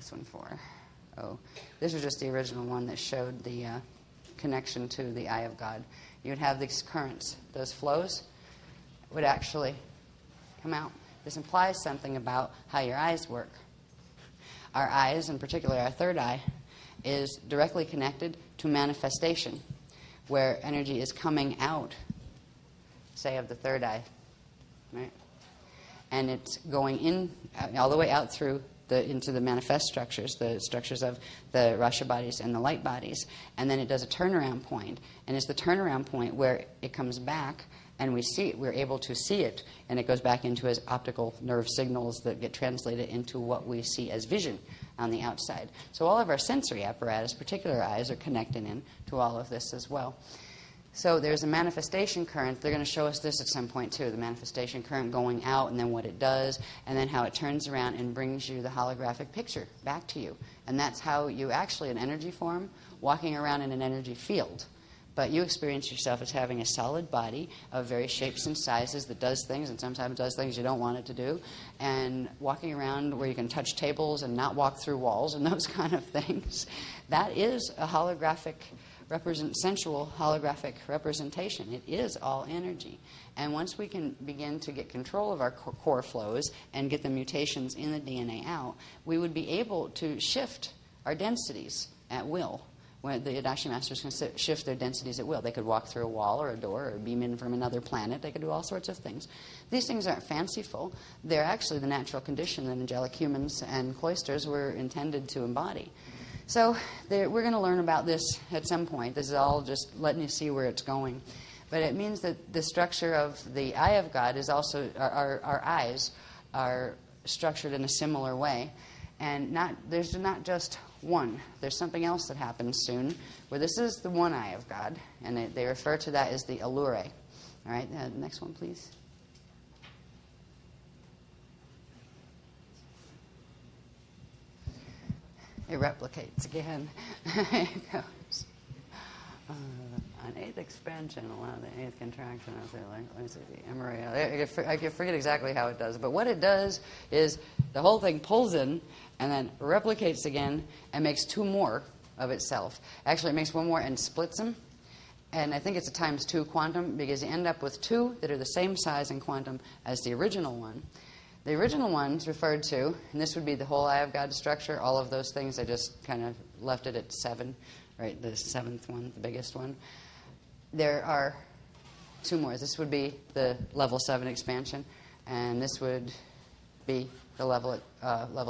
this one for? Oh, this was just the original one that showed the connection to the eye of God. You would have these currents. Those flows would actually come out. This implies something about how your eyes work. Our eyes, in particular our third eye, is directly connected to manifestation, where energy is coming out, say, of the third eye, right? And it's going in all the way out through into the manifest structures, the structures of the rasha bodies and the light bodies, and then it does a turnaround point, and it's the turnaround point where it comes back, and we're able to see it, and it goes back into as optical nerve signals that get translated into what we see as vision on the outside. So all of our sensory apparatus, particular eyes, are connected in to all of this as well. So there's a manifestation current. They're going to show us this at some point too, the manifestation current going out and then what it does and then how it turns around and brings you the holographic picture back to you. And that's how you actually, in energy form, walking around in an energy field. But you experience yourself as having a solid body of various shapes and sizes that does things and sometimes does things you don't want it to do. And walking around where you can touch tables and not walk through walls and those kind of things. That is a holographic sensual holographic representation. It is all energy. And once we can begin to get control of our core flows and get the mutations in the DNA out, we would be able to shift our densities at will. When the Adashi Masters can shift their densities at will. They could walk through a wall or a door or beam in from another planet. They could do all sorts of things. These things aren't fanciful. They're actually the natural condition that angelic humans and cloisters were intended to embody. So we're going to learn about this at some point. This is all just letting you see where it's going. But it means that the structure of the eye of God is also, our eyes are structured in a similar way. And there's not just one. There's something else that happens soon, where this is the one eye of God, and they refer to that as the allure. All right, next one, please. It replicates again. It goes. An eighth expansion, allow the eighth contraction. Let me see the MRA. I forget exactly how it does, but what it does is the whole thing pulls in and then replicates again and makes two more of itself. Actually, it makes one more and splits them. And I think it's a times 2 quantum because you end up with two that are the same size in quantum as the original one. The original one's referred to, and this would be the whole eye of God structure, all of those things. I just kind of left it at 7, right? The 7th one, the biggest one. There are two more. This would be the level 7 expansion, and this would be the level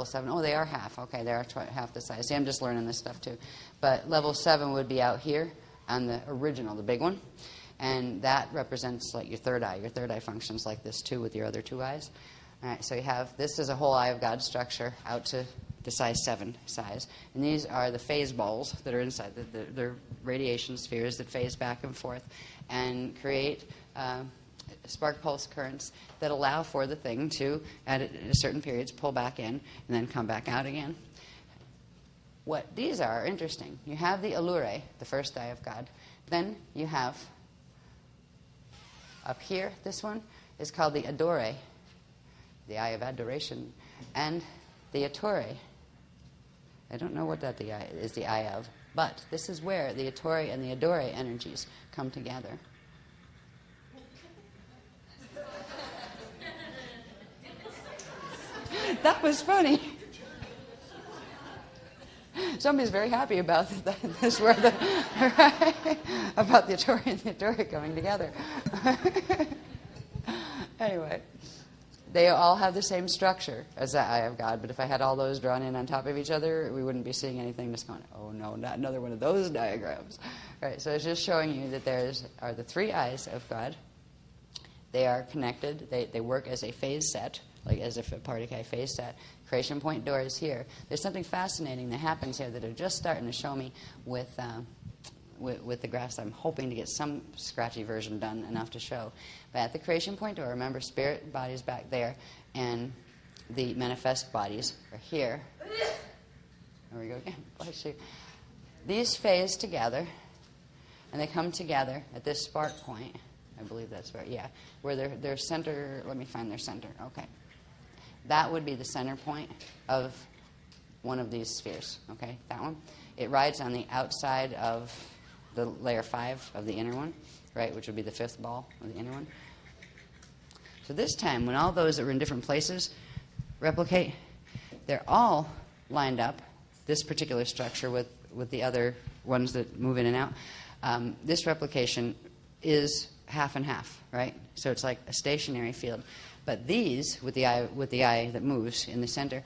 7. Oh, they are half. Okay, they are half the size. See, I'm just learning this stuff too. But level 7 would be out here on the original, the big one, and that represents like your third eye. Your third eye functions like this too with your other two eyes. All right, so you have, this is a whole eye of God structure out to the size 7 size. And these are the phase balls that are inside. They're radiation spheres that phase back and forth and create spark pulse currents that allow for the thing to, at certain periods, pull back in and then come back out again. What these are interesting. You have the allure, the first eye of God. Then you have, up here, this one is called the adore, the eye of adoration, and the attore. I don't know what that is the eye of, but this is where the attore and the adore energies come together. That was funny. Somebody's very happy about this word, about the attore and the adore coming together. Anyway. They all have the same structure as the eye of God, but if I had all those drawn in on top of each other, we wouldn't be seeing anything just going, oh no, not another one of those diagrams. Right, so it's just showing you that are the 3 eyes of God. They are connected. They work as a phase set, like as if a Pardikai phase set. Creation point door is here. There's something fascinating that happens here that are just starting to show me with the graphs. I'm hoping to get some scratchy version done enough to show. But at the creation point door, remember, spirit bodies back there, and the manifest bodies are here. There we go again. Bless you. These phase together, and they come together at this spark point. I believe that's right. Yeah, where their center. Let me find their center. Okay, that would be the center point of one of these spheres. Okay, that one. It rides on the outside of the layer 5 of the inner one, right, which would be the 5th ball of the inner one. So this time, when all those that were in different places replicate, they're all lined up, this particular structure with the other ones that move in and out. This replication is half and half, right? So it's like a stationary field. But these, with the eye that moves in the center,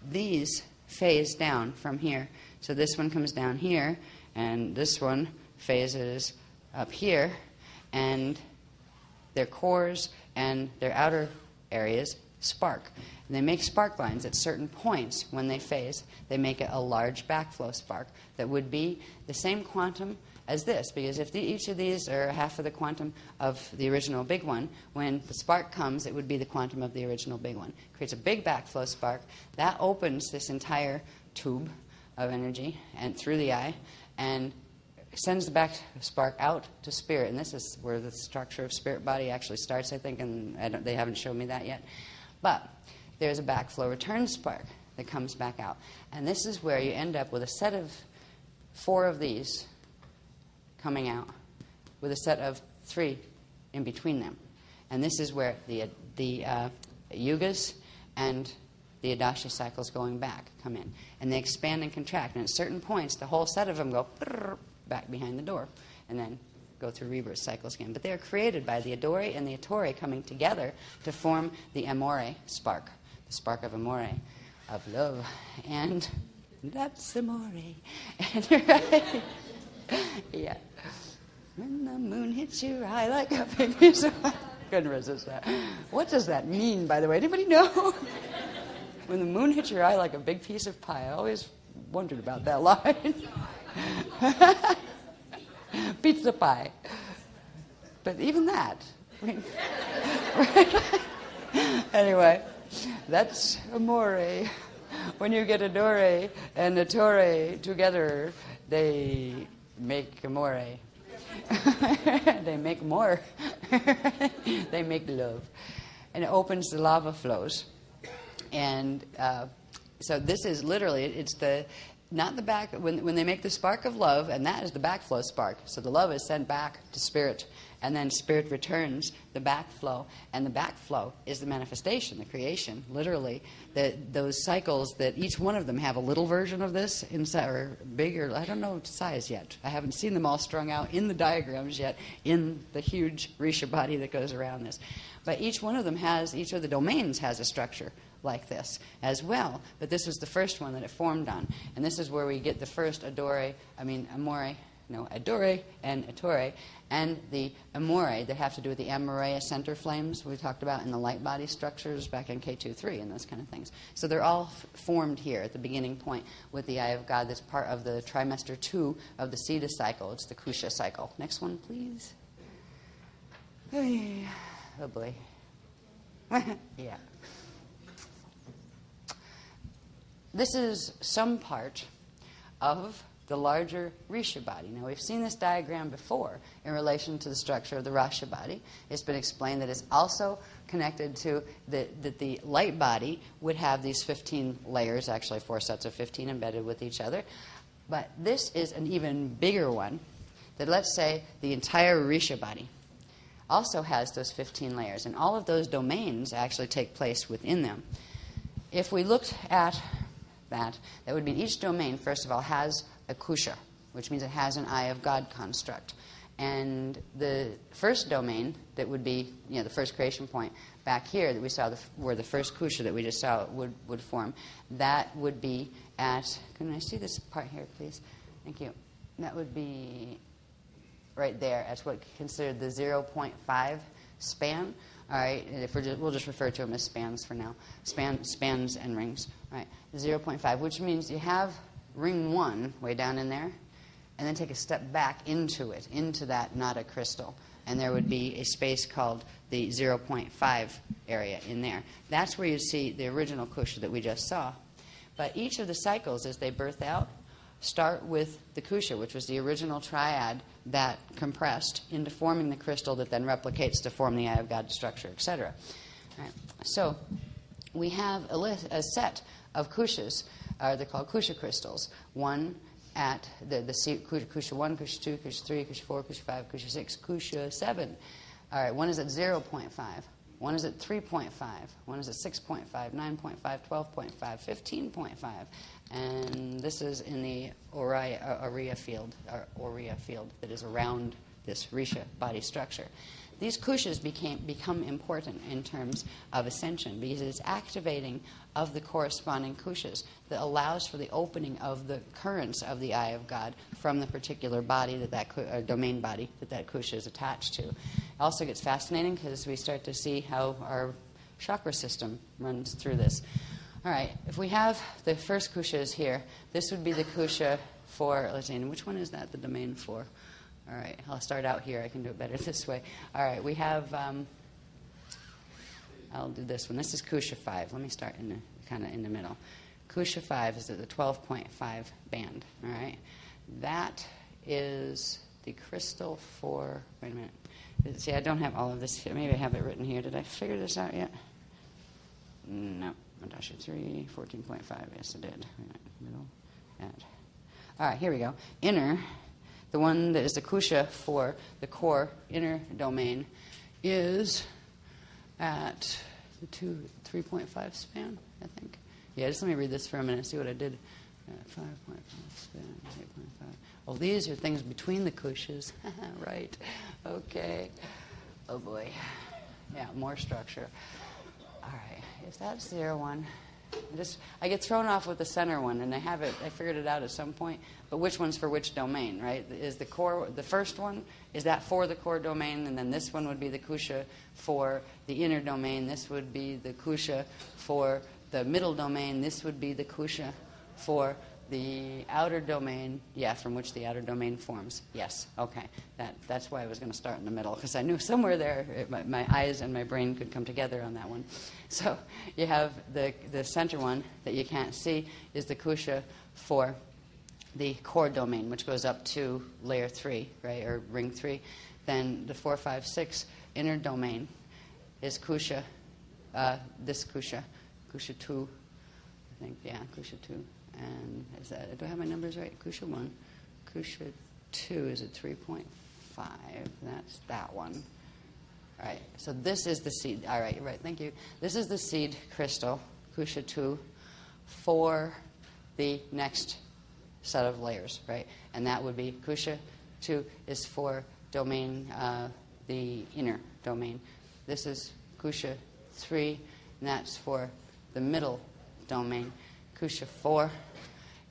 these phase down from here. So this one comes down here, and this one phases up here, and their cores and their outer areas spark. And they make spark lines at certain points when they phase. They make it a large backflow spark that would be the same quantum as this, because if each of these are half of the quantum of the original big one, when the spark comes, it would be the quantum of the original big one. It creates a big backflow spark. That opens this entire tube of energy and through the eye and sends the back spark out to spirit. And this is where the structure of spirit body actually starts, I think, and they haven't shown me that yet. But there's a backflow return spark that comes back out. And this is where you end up with a set of 4 of these coming out with a set of 3 in between them. And this is where the yugas and the Adashi cycles going back come in. And they expand and contract. And at certain points, the whole set of them go back behind the door and then go through rebirth cycles again. But they are created by the Adori and the Ettore coming together to form the Amore spark, the spark of Amore, of love. And that's Amore. And right? Yeah. When the moon hits your eye like a big piece of pie. Couldn't resist that. What does that mean, by the way? Anybody know? When the moon hits your eye like a big piece of pie. I always wondered about that line. Pizza pie. But even that. I mean, anyway, that's amore. When you get Adore and Ettore together, they make amore. They make more. They make love. And it opens the lava flows. And so this is literally, it's the, not the back, when they make the spark of love, and that is the backflow spark. So the love is sent back to spirit, and then spirit returns the backflow. And the backflow is the manifestation, the creation, literally. Those cycles that each one of them have a little version of this inside, or bigger, I don't know size yet. I haven't seen them all strung out in the diagrams yet, in the huge Risha body that goes around this. But each one of them has, each of the domains has a structure like this as well. But this was the first one that it formed on. And this is where we get the first Adore and Ettore, and the Amore that have to do with the Amorea center flames we talked about in the light body structures back in K2-3 and those kind of things. So they're all formed here at the beginning point with the Eye of God that's part of the trimester 2 of the Siddha cycle. It's the Kusha cycle. Next one, please. Oh, boy. Yeah. This is some part of the larger Risha body. Now, we've seen this diagram before in relation to the structure of the Rasha body. It's been explained that it's also connected to that the light body would have these 15 layers, actually 4 sets of 15 embedded with each other. But this is an even bigger one that, let's say, the entire Risha body also has those 15 layers. And all of those domains actually take place within them. If we looked at that would mean each domain, first of all, has a kusha, which means it has an Eye of God construct. And the first domain that would be, the first creation point back here that we saw where the first kusha that we just saw would form, that would be at, can I see this part here, please? Thank you. That would be right there. That's what considered the 0.5 span. All right, and if we'll just refer to them as spans for now. Spans and rings. All right, 0.5, which means you have ring 1 way down in there, and then take a step back into it, into that nada crystal. And there would be a space called the 0.5 area in there. That's where you see the original kusha that we just saw. But each of the cycles, as they birth out, start with the kusha, which was the original triad that compressed into forming the crystal that then replicates to form the Eye of God structure, etc. Right. So we have a set of kushas they're called kusha crystals. One at the seed, kusha 1, kusha 2, kusha 3, kusha 4, kusha 5, kusha 6, kusha 7. All right, one is at 0.5. One is at 3.5. One is at 6.5, 9.5, 12.5, 15.5. And this is in the Aurea field that is around this Risha body structure. These kushas become important in terms of ascension because it's activating of the corresponding kushas that allows for the opening of the currents of the eye of God from the particular body domain body that kusha is attached to. It also gets fascinating because we start to see how our chakra system runs through this. All right, if we have the first kusha is here, this would be the kusha for, let's see, and which one is that the domain for? All right, I'll start out here. I can do it better this way. All right, we have, I'll do this one. This is kusha 5. Let me start kind of in the middle. Kusha 5 is at the 12.5 band. All right, that is the crystal for, wait a minute. See, I don't have all of this here. Maybe I have it written here. Did I figure this out yet? No. Dasha 3, 14.5. Yes, I did. Middle. All right, here we go. Inner. The one that is the kusha for the core inner domain is at the 3.5 span, I think. Yeah, just let me read this for a minute, see what I did. 5.5 span, 8.5. Oh, these are things between the kushas. Right. Okay. Oh, boy. Yeah, more structure. All right. If that's 0, 1... I get thrown off with the center one, and I figured it out at some point. But which one's for which domain, right? Is the core, the first one, is that for the core domain? And then this one would be the kusha for the inner domain. This would be the kusha for the middle domain. This would be the kusha for the outer domain. Yeah, from which the outer domain forms. Yes, okay. That's why I was going to start in the middle, because I knew somewhere there my eyes and my brain could come together on that one. So you have the center one that you can't see is the kusha for the core domain, which goes up to layer 3, right, or ring 3. Then the 4, 5, 6 inner domain is kusha, this kusha 2, I think, yeah, kusha 2. And do I have my numbers right? Kusha 1. Kusha 2 is at 3.5. That's that one. All right, so this is the seed. All right, you're right, thank you. This is the seed crystal, kusha 2, for the next set of layers, right? And that would be kusha 2 is for domain, the inner domain. This is kusha 3, and that's for the middle domain. Kusha 4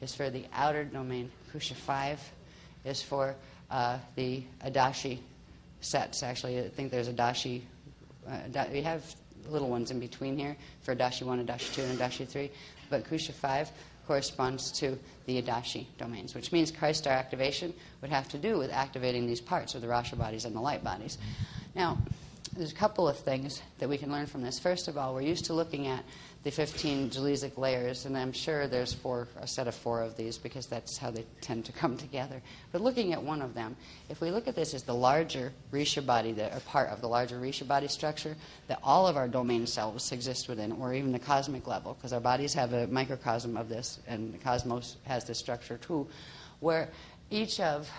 is for the outer domain. Kusha 5 is for the Adashi sets. Actually, I think there's Adashi. We have little ones in between here for Adashi 1, Adashi 2, and Adashi 3. But Kusha 5 corresponds to the Adashi domains, which means Christ star activation would have to do with activating these parts of the Rasha bodies and the light bodies. Now, there's a couple of things that we can learn from this. First of all, we're used to looking at the 15 Jalizic layers, and I'm sure there's a set of 4 of these because that's how they tend to come together. But looking at one of them, if we look at this as the larger Risha body, a part of the larger Risha body structure that all of our domain selves exist within, or even the cosmic level, because our bodies have a microcosm of this, and the cosmos has this structure too, where each of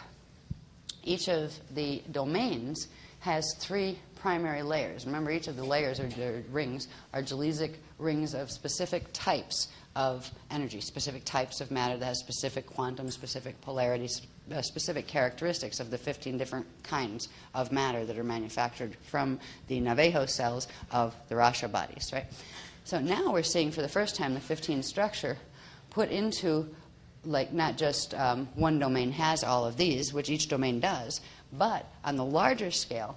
the domains has 3 primary layers. Remember, each of the layers or rings are Jalizic rings of specific types of energy, specific types of matter that has specific quantum, specific polarities, specific characteristics of the 15 different kinds of matter that are manufactured from the Navajo cells of the Rasha bodies, right? So now we're seeing for the first time the 15 structure put into, like, not just one domain has all of these, which each domain does, but on the larger scale,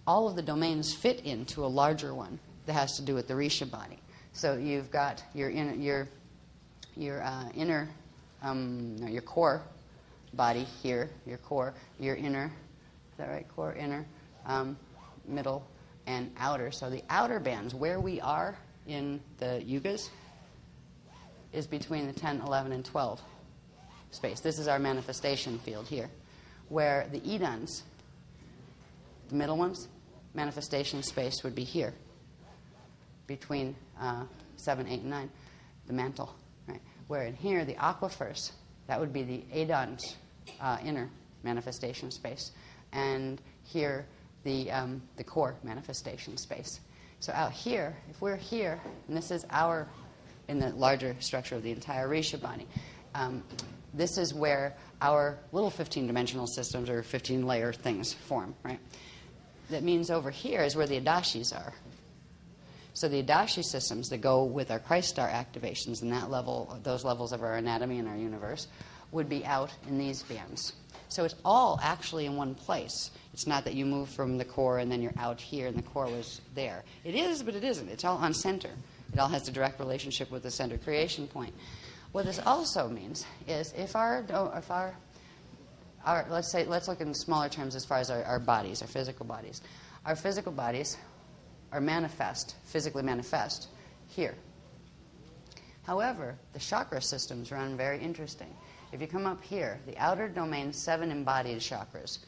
all of the domains fit into a larger one that has to do with the Risha body. So you've got your core body here, your core, your inner, is that right? Core, inner, middle, and outer. So the outer bands, where we are in the yugas, is between the 10, 11, and 12 space. This is our manifestation field here, where the Edans, the middle ones, manifestation space would be here, between 7, 8, and 9, the mantle, right? Where in here, the aquifers, that would be the Adon's inner manifestation space. And here, the core manifestation space. So out here, if we're here, and this is our, in the larger structure of the entire Risha body, this is where our little 15-dimensional systems or 15-layer things form, right? That means over here is where the Adashis are. So the Adashi systems that go with our Christ star activations and that level, those levels of our anatomy and our universe, would be out in these bands. So it's all actually in one place. It's not that you move from the core and then you're out here and the core was there. It is, but it isn't. It's all on center. It all has a direct relationship with the center creation point. What this also means is if let's look in smaller terms as far as our bodies, our physical bodies. Our physical bodies are physically manifest here. However, the chakra systems run very interesting. If you come up here, the outer domain, 7 embodied chakras.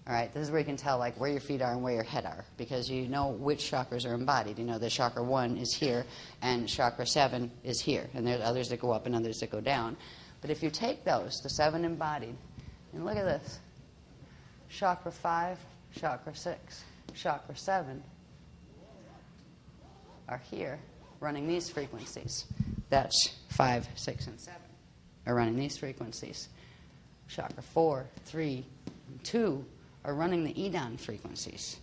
All right, this is where you can tell like where your feet are and where your head are, because you know which chakras are embodied. You know that chakra 1 is here and chakra 7 is here, and there's others that go up and others that go down. But if you take those, the 7 embodied, and look at this, chakra 5, chakra 6, chakra 7 are here running these frequencies. That's 5, 6, and 7 are running these frequencies. Chakra 4, 3, and 2 are running the Edon frequencies.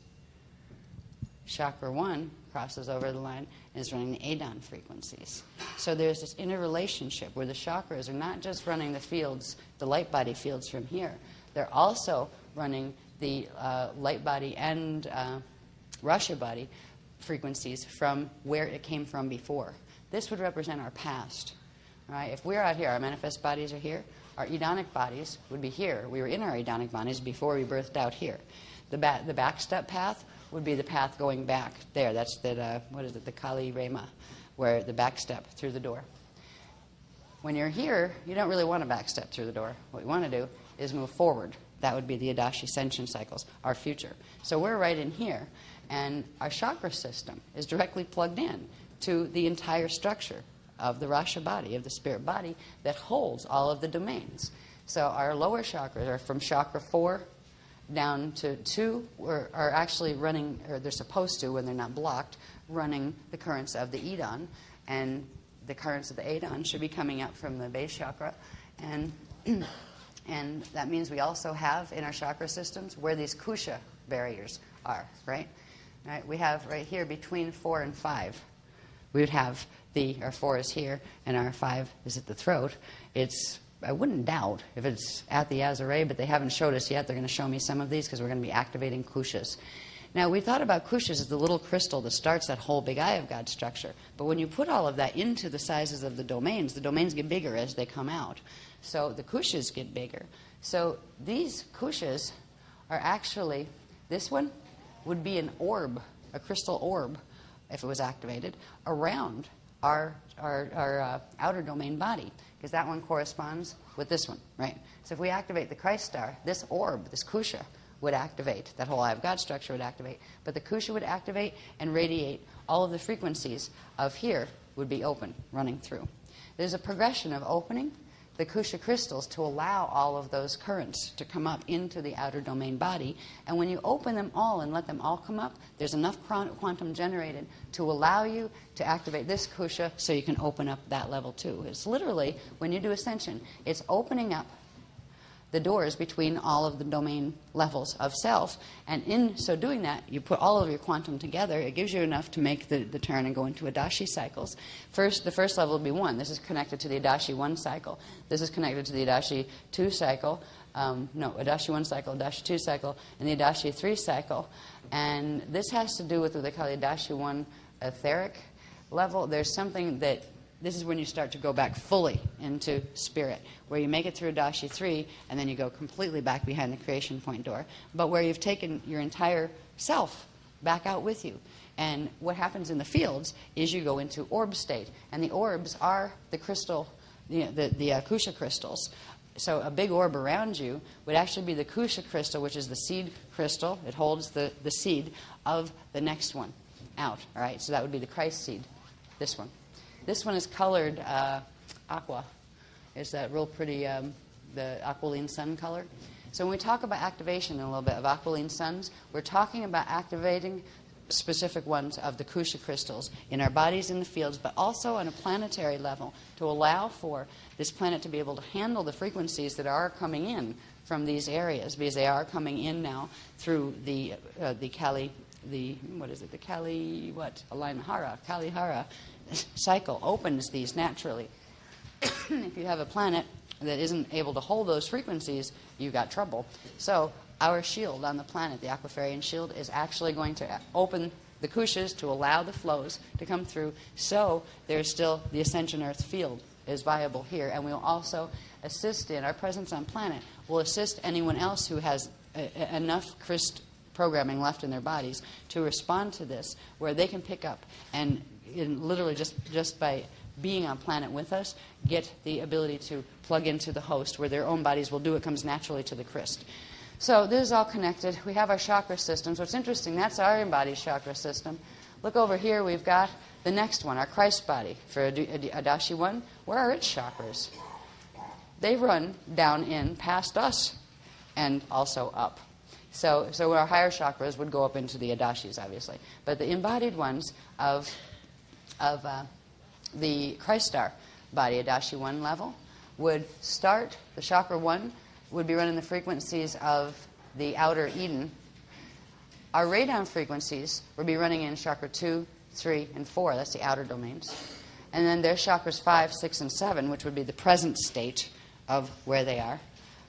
Chakra 1 crosses over the line and is running the Adon frequencies. So there's this interrelationship where the chakras are not just running the fields, the light body fields from here. They're also running the light body and Rasha body frequencies from where it came from before. This would represent our past. Right? If we're out here, our manifest bodies are here, our Edonic bodies would be here. We were in our Edonic bodies before we birthed out here. The back step path would be the path going back there. That's the kale-hara, where the back step through the door. When you're here, you don't really want to back step through the door. What you want to do is move forward. That would be the Adashi ascension cycles, our future. So we're right in here, and our chakra system is directly plugged in to the entire structure of the Rasha body, of the spirit body, that holds all of the domains. So our lower chakras are from chakra 4 down to 2, are actually running, or they're supposed to, when they're not blocked, running the currents of the Edon, and the currents of the Adon should be coming up from the base chakra, and that means we also have in our chakra systems where these kusha barriers are, right? Right? We have right here between 4 and 5. We would have our 4 is here, and our 5 is at the throat. I wouldn't doubt if it's at the Azure, but they haven't showed us yet. They're going to show me some of these because we're going to be activating kushas. Now, we thought about kushas as the little crystal that starts that whole big eye of God structure. But when you put all of that into the sizes of the domains get bigger as they come out. So the kushas get bigger. So these kushas are actually, this one would be an orb, a crystal orb, if it was activated, around our outer domain body, because that one corresponds with this one, right? So if we activate the Christ star, this orb, this kusha, would activate. That whole eye of God structure would activate. But the kusha would activate and radiate. All of the frequencies of here would be open, running through. There's a progression of opening the kusha crystals to allow all of those currents to come up into the outer domain body. And when you open them all and let them all come up, there's enough quantum generated to allow you to activate this kusha so you can open up that level too. It's literally, when you do ascension, it's opening up the doors between all of the domain levels of self. And in so doing that, you put all of your quantum together. It gives you enough to make the turn and go into Adashi cycles. The first level will be 1. This is connected to the Adashi 1 cycle. This is connected to the Adashi 2 cycle. Adashi 1 cycle, Adashi 2 cycle, and the Adashi 3 cycle. And this has to do with what they call the Adashi 1 etheric level. There's something that this is when you start to go back fully into spirit, where you make it through Adashi 3, and then you go completely back behind the creation point door, but where you've taken your entire self back out with you. And what happens in the fields is you go into orb state, and the orbs are the crystal, the kusha crystals. So a big orb around you would actually be the kusha crystal, which is the seed crystal. It holds the seed of the next one out. All right, so that would be the Christ seed, this one. This one is colored aqua, It's that real pretty, the aquiline sun color. So when we talk about activation in a little bit of aquiline suns, we're talking about activating specific ones of the kusha crystals in our bodies in the fields, but also on a planetary level to allow for this planet to be able to handle the frequencies that are coming in from these areas, because they are coming in now through the kale-hara cycle opens these naturally. If you have a planet that isn't able to hold those frequencies, you've got trouble. So our shield on the planet, the Aquafarian shield, is actually going to open the kushas to allow the flows to come through, so there's still the Ascension Earth field is viable here. And we'll also assist in our presence on planet, will assist anyone else who has enough kryst programming left in their bodies to respond to this, where they can pick up and literally just by being on planet with us, get the ability to plug into the host, where their own bodies will do what comes naturally to the kryst. So this is all connected. We have our chakra systems. What's interesting, that's our embodied chakra system. Look over here, we've got the next one, our Kryst body. For Adashi 1, where are its chakras? They run down in past us and also up. So our higher chakras would go up into the Adashis, obviously. But the embodied ones of the Kryst star body, Adashi 1 level, would start, the chakra 1 would be running the frequencies of the outer Eden. Our radon frequencies would be running in chakra 2, 3, and 4. That's the outer domains. And then their chakras 5, 6, and 7, which would be the present state of where they are,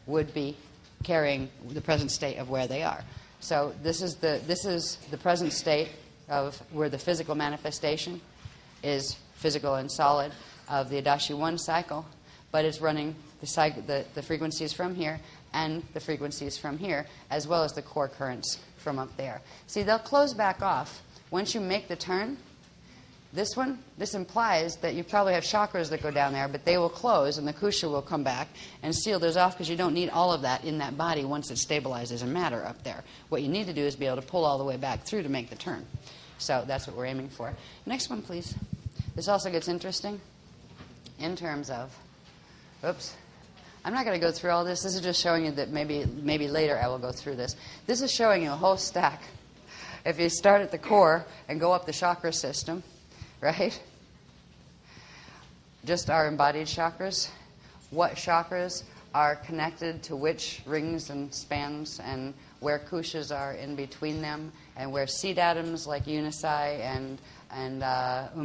would be carrying the present state of where they are. So this is the present state of where the physical manifestation is physical and solid of the Adashi 1 cycle, but it's running the frequencies from here and the frequencies from here, as well as the core currents from up there. See, they'll close back off. Once you make the turn, this implies that you probably have chakras that go down there, but they will close and the kusha will come back and seal those off, because you don't need all of that in that body once it stabilizes in matter up there. What you need to do is be able to pull all the way back through to make the turn. So that's what we're aiming for. Next one, please. This also gets interesting in terms of, oops, I'm not going to go through all this. This is just showing you that maybe later I will go through this. This is showing you a whole stack. If you start at the core and go up the chakra system, right? Just our embodied chakras. What chakras are connected to which rings and spans, and where kushas are in between them, and where seed atoms like Unisai and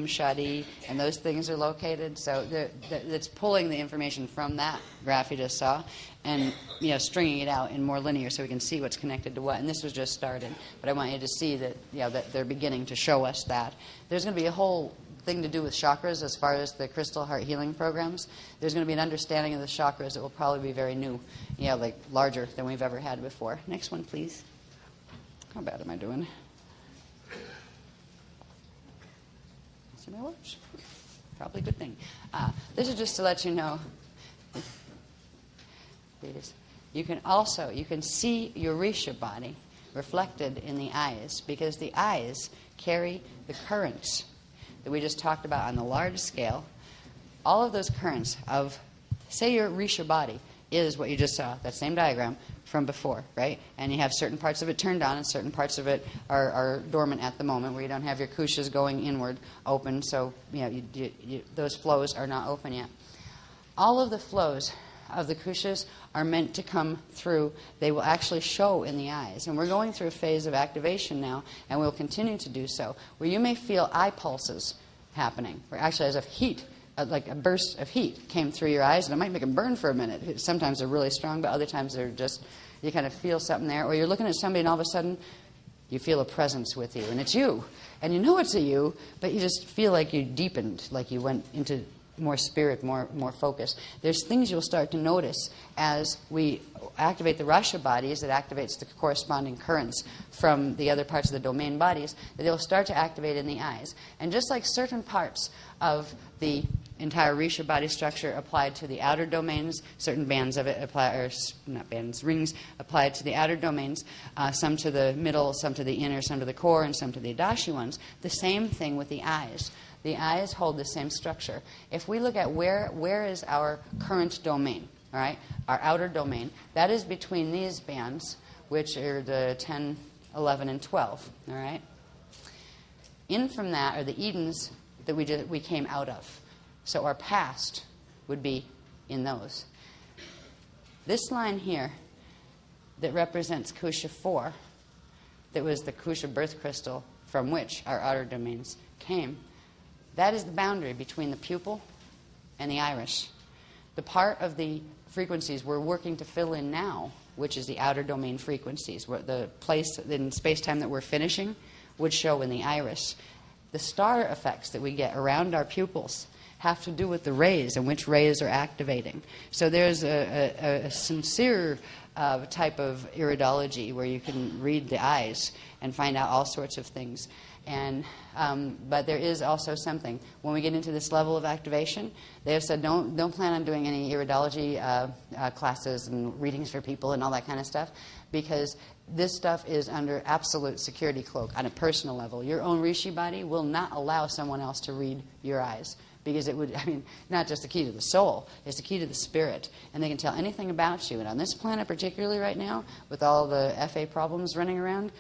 Shadi and those things are located. So it's pulling the information from that graph you just saw and stringing it out in more linear so we can see what's connected to what. And this was just started, but I want you to see that that they're beginning to show us that. There's going to be a whole thing to do with chakras as far as the crystal heart healing programs. There's going to be an understanding of the chakras that will probably be very new, like larger than we've ever had before. Next one, please. How bad am I doing? See my watch? Probably a good thing. This is just to let you know. You can see your Risha body reflected in the eyes, because the eyes carry the currents that we just talked about on the large scale. All of those currents of, say your Risha body is what you just saw, that same diagram from before, right? And you have certain parts of it turned on and certain parts of it are dormant at the moment, where you don't have your kushas going inward open, so those flows are not open yet. All of the flows of the kushas are meant to come through. They will actually show in the eyes. And we're going through a phase of activation now, and we'll continue to do so, where you may feel eye pulses happening, where actually as if heat, like a burst of heat came through your eyes, and it might make them burn for a minute. Sometimes they're really strong, but other times they're just, you kind of feel something there. Or you're looking at somebody and all of a sudden you feel a presence with you, and it's you. And you know it's a you, but you just feel like you deepened, like you went into more spirit, more focus. There's things you'll start to notice as we activate the Rasha bodies, that activates the corresponding currents from the other parts of the domain bodies, that they'll start to activate in the eyes. And just like certain parts of the entire Risha body structure applied to the outer domains. Certain bands of it apply, or not bands, rings applied to the outer domains, some to the middle, some to the inner, some to the core, and some to the Adashi ones. The same thing with the eyes. The eyes hold the same structure. If we look at where is our current domain, all right, our outer domain, that is between these bands, which are the 10, 11, and 12, all right? In from that are the Edens that we came out of. So our past would be in those. This line here that represents Kusha 4, that was the Kusha birth crystal from which our outer domains came, that is the boundary between the pupil and the iris. The part of the frequencies we're working to fill in now, which is the outer domain frequencies, where the place in space-time that we're finishing would show in the iris. The star effects that we get around our pupils have to do with the rays and which rays are activating. So there's a sincere type of iridology where you can read the eyes and find out all sorts of things. And but there is also something. When we get into this level of activation, they have said don't plan on doing any iridology classes and readings for people and all that kind of stuff, because this stuff is under absolute security cloak on a personal level. Your own Rishi body will not allow someone else to read your eyes, because it would, I mean, not just the key to the soul, it's the key to the spirit. And they can tell anything about you. And on this planet particularly right now, with all the FA problems running around,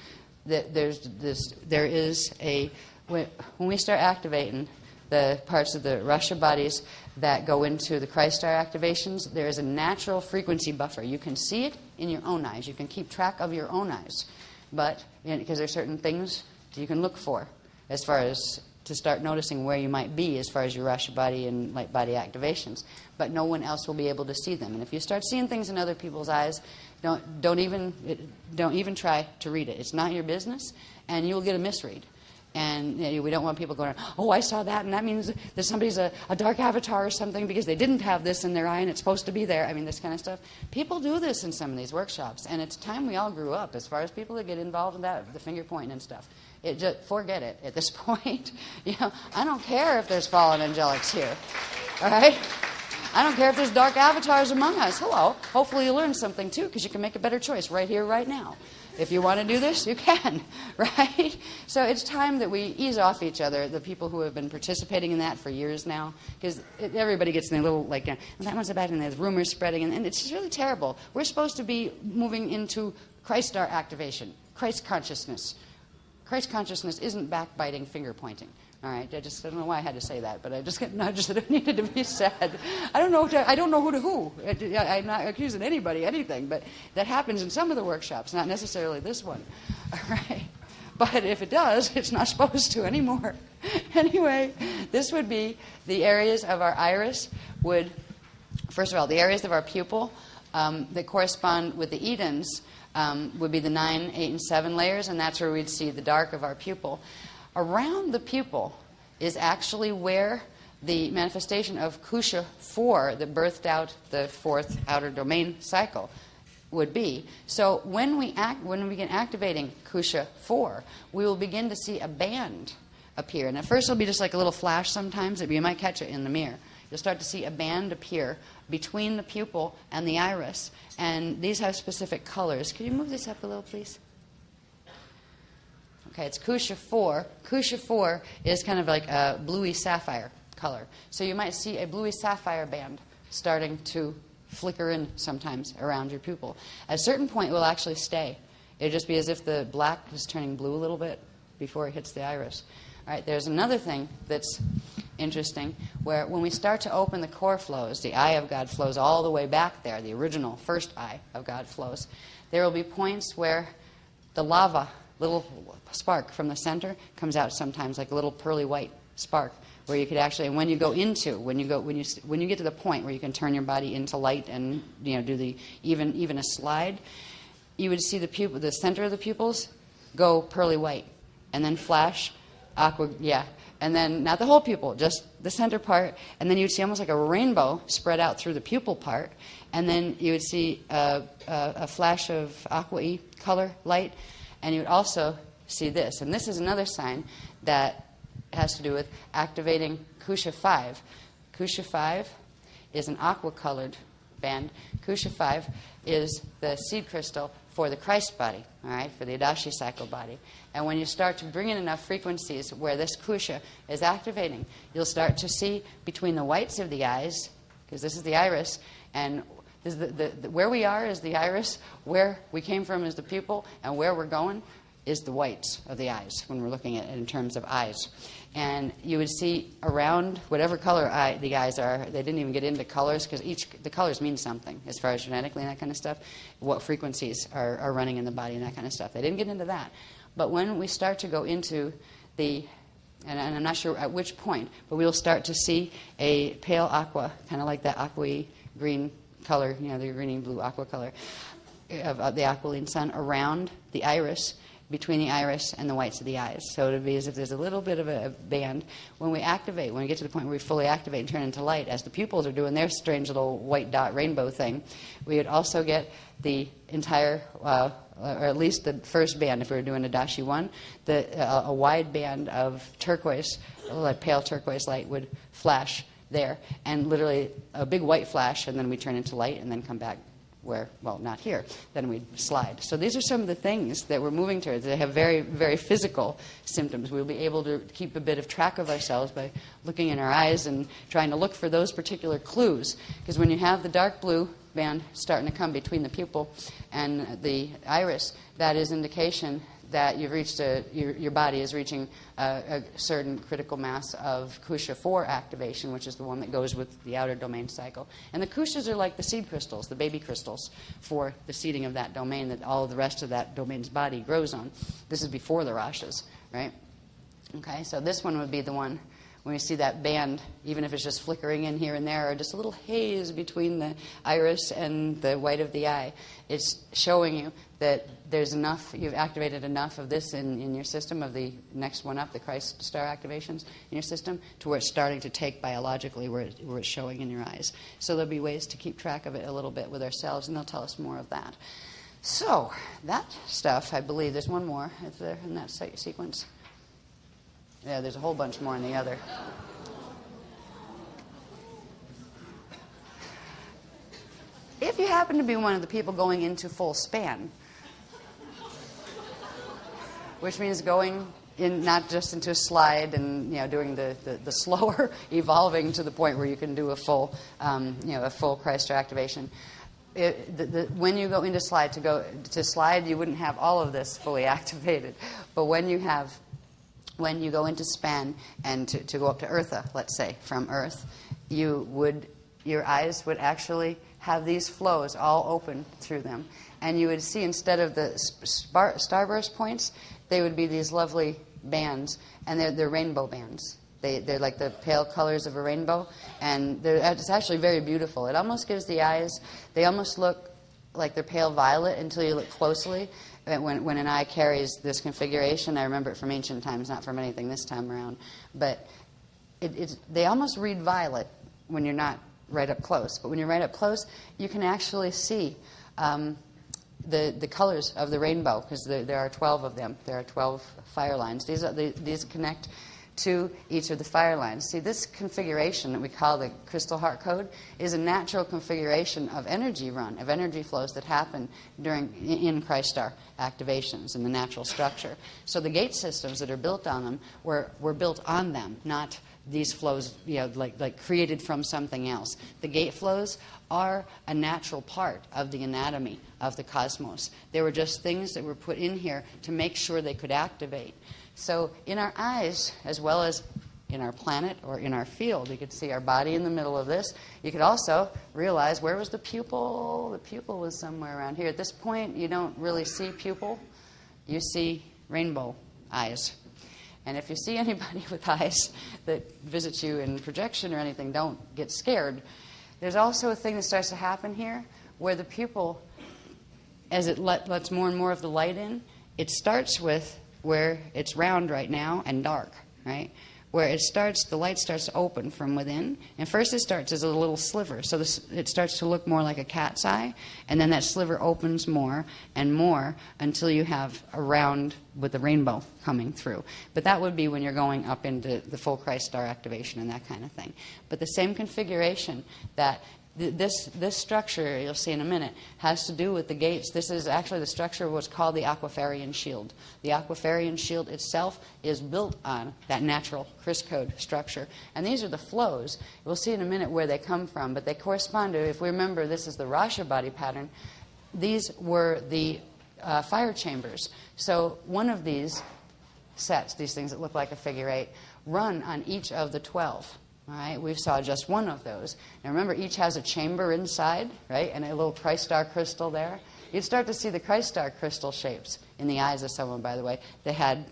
that there is a, when we start activating the parts of the Rasha bodies that go into the Kryst star activations, there is a natural frequency buffer. You can see it in your own eyes. You can keep track of your own eyes. But, because there are certain things you can look for as far as to start noticing where you might be as far as your Rasha body and light body activations. But no one else will be able to see them. And if you start seeing things in other people's eyes, don't even try to read it. It's not your business, and you'll get a misread. And we don't want people going, oh, I saw that, and that means that somebody's a dark avatar or something because they didn't have this in their eye and it's supposed to be there. I mean, this kind of stuff. People do this in some of these workshops, and it's time we all grew up as far as people that get involved in that, the finger pointing and stuff. Forget it at this point. I don't care if there's fallen angelics here. All right? I don't care if there's dark avatars among us. Hello. Hopefully you learn something, too, because you can make a better choice right here, right now. If you want to do this, you can, right? So it's time that we ease off each other, the people who have been participating in that for years now, because everybody gets in their little, like, well, that one's a bad one, there's rumors spreading, and it's just really terrible. We're supposed to be moving into Kryst star activation, Christ consciousness. Christ consciousness isn't backbiting, finger-pointing. All right, I don't know why I had to say that, but I just got nudged that it needed to be said. I don't know who to who. I'm not accusing anybody anything, but that happens in some of the workshops, not necessarily this one. All right, but if it does, it's not supposed to anymore. Anyway, this would be the areas of our iris would, first of all, the areas of our pupil that correspond with the Edens would be the 9, 8, and 7 layers, and that's where we'd see the dark of our pupil. Around the pupil is actually where the manifestation of Kusha 4, that birthed out the 4th outer domain cycle, would be. So when we begin activating Kusha 4, we will begin to see a band appear. And at first it'll be just like a little flash sometimes. You might catch it in the mirror. You'll start to see a band appear between the pupil and the iris. And these have specific colors. Could you move this up a little, please? Okay, it's Kusha 4. Kusha 4 is kind of like a bluey sapphire color. So you might see a bluey sapphire band starting to flicker in sometimes around your pupil. At a certain point, it will actually stay. It'll just be as if the black is turning blue a little bit before it hits the iris. All right, there's another thing that's interesting, where when we start to open the core flows, the eye of God flows all the way back there, the original first eye of God flows. There will be points where the lava, little spark from the center, comes out sometimes like a little pearly white spark, where you could actually, and when you get to the point where you can turn your body into light and do the even a slide, you would see the center of the pupils go pearly white, and then flash aqua, and then not the whole pupil, just the center part, and then you'd see almost like a rainbow spread out through the pupil part, and then you would see a flash of aqua-y color light, and you would also see this. And this is another sign that has to do with activating Kusha 5. Kusha 5 is an aqua-colored band. Kusha 5 is the seed crystal for the Kryst body, all right, for the Adashi cycle body. And when you start to bring in enough frequencies where this Kusha is activating, you'll start to see between the whites of the eyes, because this is the iris, and this is where we are is the iris, where we came from is the pupil, and where we're going is the whites of the eyes when we're looking at it in terms of eyes. And you would see around whatever color the eyes are, they didn't even get into colors because the colors mean something as far as genetically and that kind of stuff, what frequencies are running in the body and that kind of stuff. They didn't get into that. But when we start to go into and I'm not sure at which point, but we'll start to see a pale aqua, kind of like that aqua green color, the greeny blue aqua color of the aquiline sun around the iris, between the iris and the whites of the eyes. So it would be as if there's a little bit of a band. When we get to the point where we fully activate and turn into light, as the pupils are doing their strange little white dot rainbow thing, we would also get the entire, or at least the first band, if we were doing a Dashi 1, a wide band of turquoise, like pale turquoise light would flash there, and literally a big white flash, and then we turn into light and then come back not here, then we'd slide. So these are some of the things that we're moving towards. They have very, very physical symptoms. We'll be able to keep a bit of track of ourselves by looking in our eyes and trying to look for those particular clues. Because when you have the dark blue band starting to come between the pupil and the iris, that is indication that you've reached your body is reaching a certain critical mass of Kusha 4 activation, which is the one that goes with the outer domain cycle. And the Kushas are like the seed crystals, the baby crystals, for the seeding of that domain that all of the rest of that domain's body grows on. This is before the Rashas, right? Okay, so this one would be the one when you see that band, even if it's just flickering in here and there, or just a little haze between the iris and the white of the eye, it's showing you that there's enough, you've activated enough of this in your system, of the next one up, the Kryst star activations in your system, to where it's starting to take biologically where it's showing in your eyes. So there'll be ways to keep track of it a little bit with ourselves, and they'll tell us more of that. So that stuff, I believe, there's one more in that sequence. Yeah, there's a whole bunch more in the other. If you happen to be one of the people going into full span, which means going in not just into a slide and doing the slower evolving to the point where you can do a full Kryst activation. When you go into slide to slide, you wouldn't have all of this fully activated, but when you go into span and to go up to Eartha, let's say, from Earth, your eyes would actually have these flows all open through them. And you would see, instead of the starburst points, they would be these lovely bands, and they're rainbow bands. They're like the pale colors of a rainbow, and it's actually very beautiful. It almost gives the eyes, they almost look like they're pale violet until you look closely. When an eye carries this configuration, I remember it from ancient times, not from anything this time around, but they almost read violet when you're not right up close. But when you're right up close, you can actually see the colors of the rainbow, because there are 12 of them. There are 12 fire lines. These connect to each of the fire lines. See, this configuration that we call the crystal heart code is a natural configuration of energy run, of energy flows that happen in Kryst star activations in the natural structure. So the gate systems that are built on them were built on them, not these flows, like created from something else. The gate flows are a natural part of the anatomy of the cosmos. They were just things that were put in here to make sure they could activate. So in our eyes, as well as in our planet or in our field, you could see our body in the middle of this. You could also realize, where was the pupil? The pupil was somewhere around here. At this point, you don't really see pupil. You see rainbow eyes. And if you see anybody with eyes that visits you in projection or anything, don't get scared. There's also a thing that starts to happen here where the pupil, as it lets more and more of the light in, it starts with where it's round right now and dark, right? where the light starts to open from within. And first it starts as a little sliver. So it starts to look more like a cat's eye. And then that sliver opens more and more until you have a round with the rainbow coming through. But that would be when you're going up into the full Kryst star activation and that kind of thing. But the same configuration that this structure, you'll see in a minute, has to do with the gates. This is actually the structure of what's called the Aquifarian shield. The Aquifarian shield itself is built on that natural Kryst code structure. And these are the flows. We'll see in a minute where they come from, but they correspond to, if we remember, this is the Rasha body pattern. These were the fire chambers. So one of these sets, these things that look like a figure 8, run on each of the 12. All right, we saw just one of those. Now remember, each has a chamber inside, right, and a little Kryst star crystal there. You'd start to see the Kryst star crystal shapes in the eyes of someone, by the way. They had,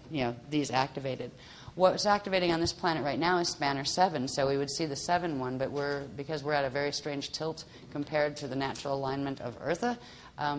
these activated. What's activating on this planet right now is spanner 7, so we would see the 7 one, but because we're at a very strange tilt compared to the natural alignment of Eartha,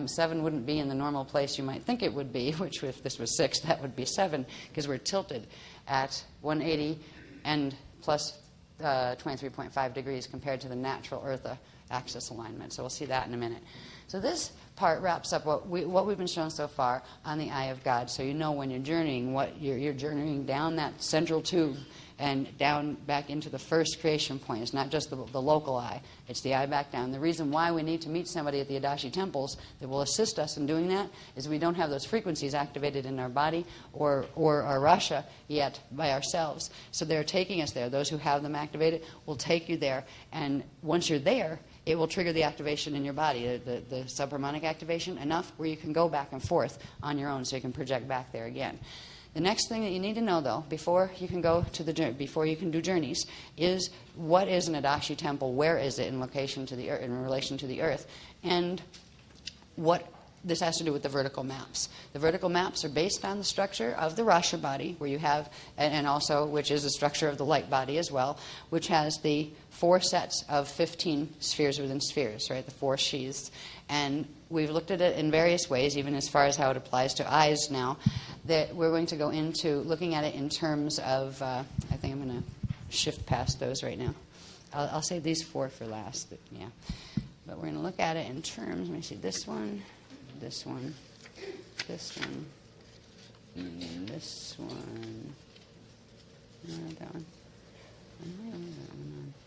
7 wouldn't be in the normal place you might think it would be, which if this was 6, that would be 7, because we're tilted at 180 and plus 23.5 degrees compared to the natural Eartha axis alignment. So we'll see that in a minute. So this part wraps up what we've been shown so far on the eye of God. So you know when you're journeying, you're journeying down that central tube and down back into the first creation point. It's not just the local eye. It's the eye back down. The reason why we need to meet somebody at the Adashi temples that will assist us in doing that is we don't have those frequencies activated in our body or our Rasha yet by ourselves. So they're taking us there. Those who have them activated will take you there. And once you're there, it will trigger the activation in your body, the subharmonic activation, enough where you can go back and forth on your own so you can project back there again. The next thing that you need to know, though, before you can do journeys, is what is an Adashi temple? Where is it in relation to the Earth? And what this has to do with the vertical maps. The vertical maps are based on the structure of the Rasha body, where you have, and also which is the structure of the light body as well, which has the 4 sets of 15 spheres within spheres, right? The 4 sheaths. And we've looked at it in various ways, even as far as how it applies to eyes now, that we're going to go into looking at it in terms of, I think I'm going to shift past those right now. I'll save these 4 for last, yeah. But we're going to look at it in terms, let me see, this one, this one, this one, this one, that one.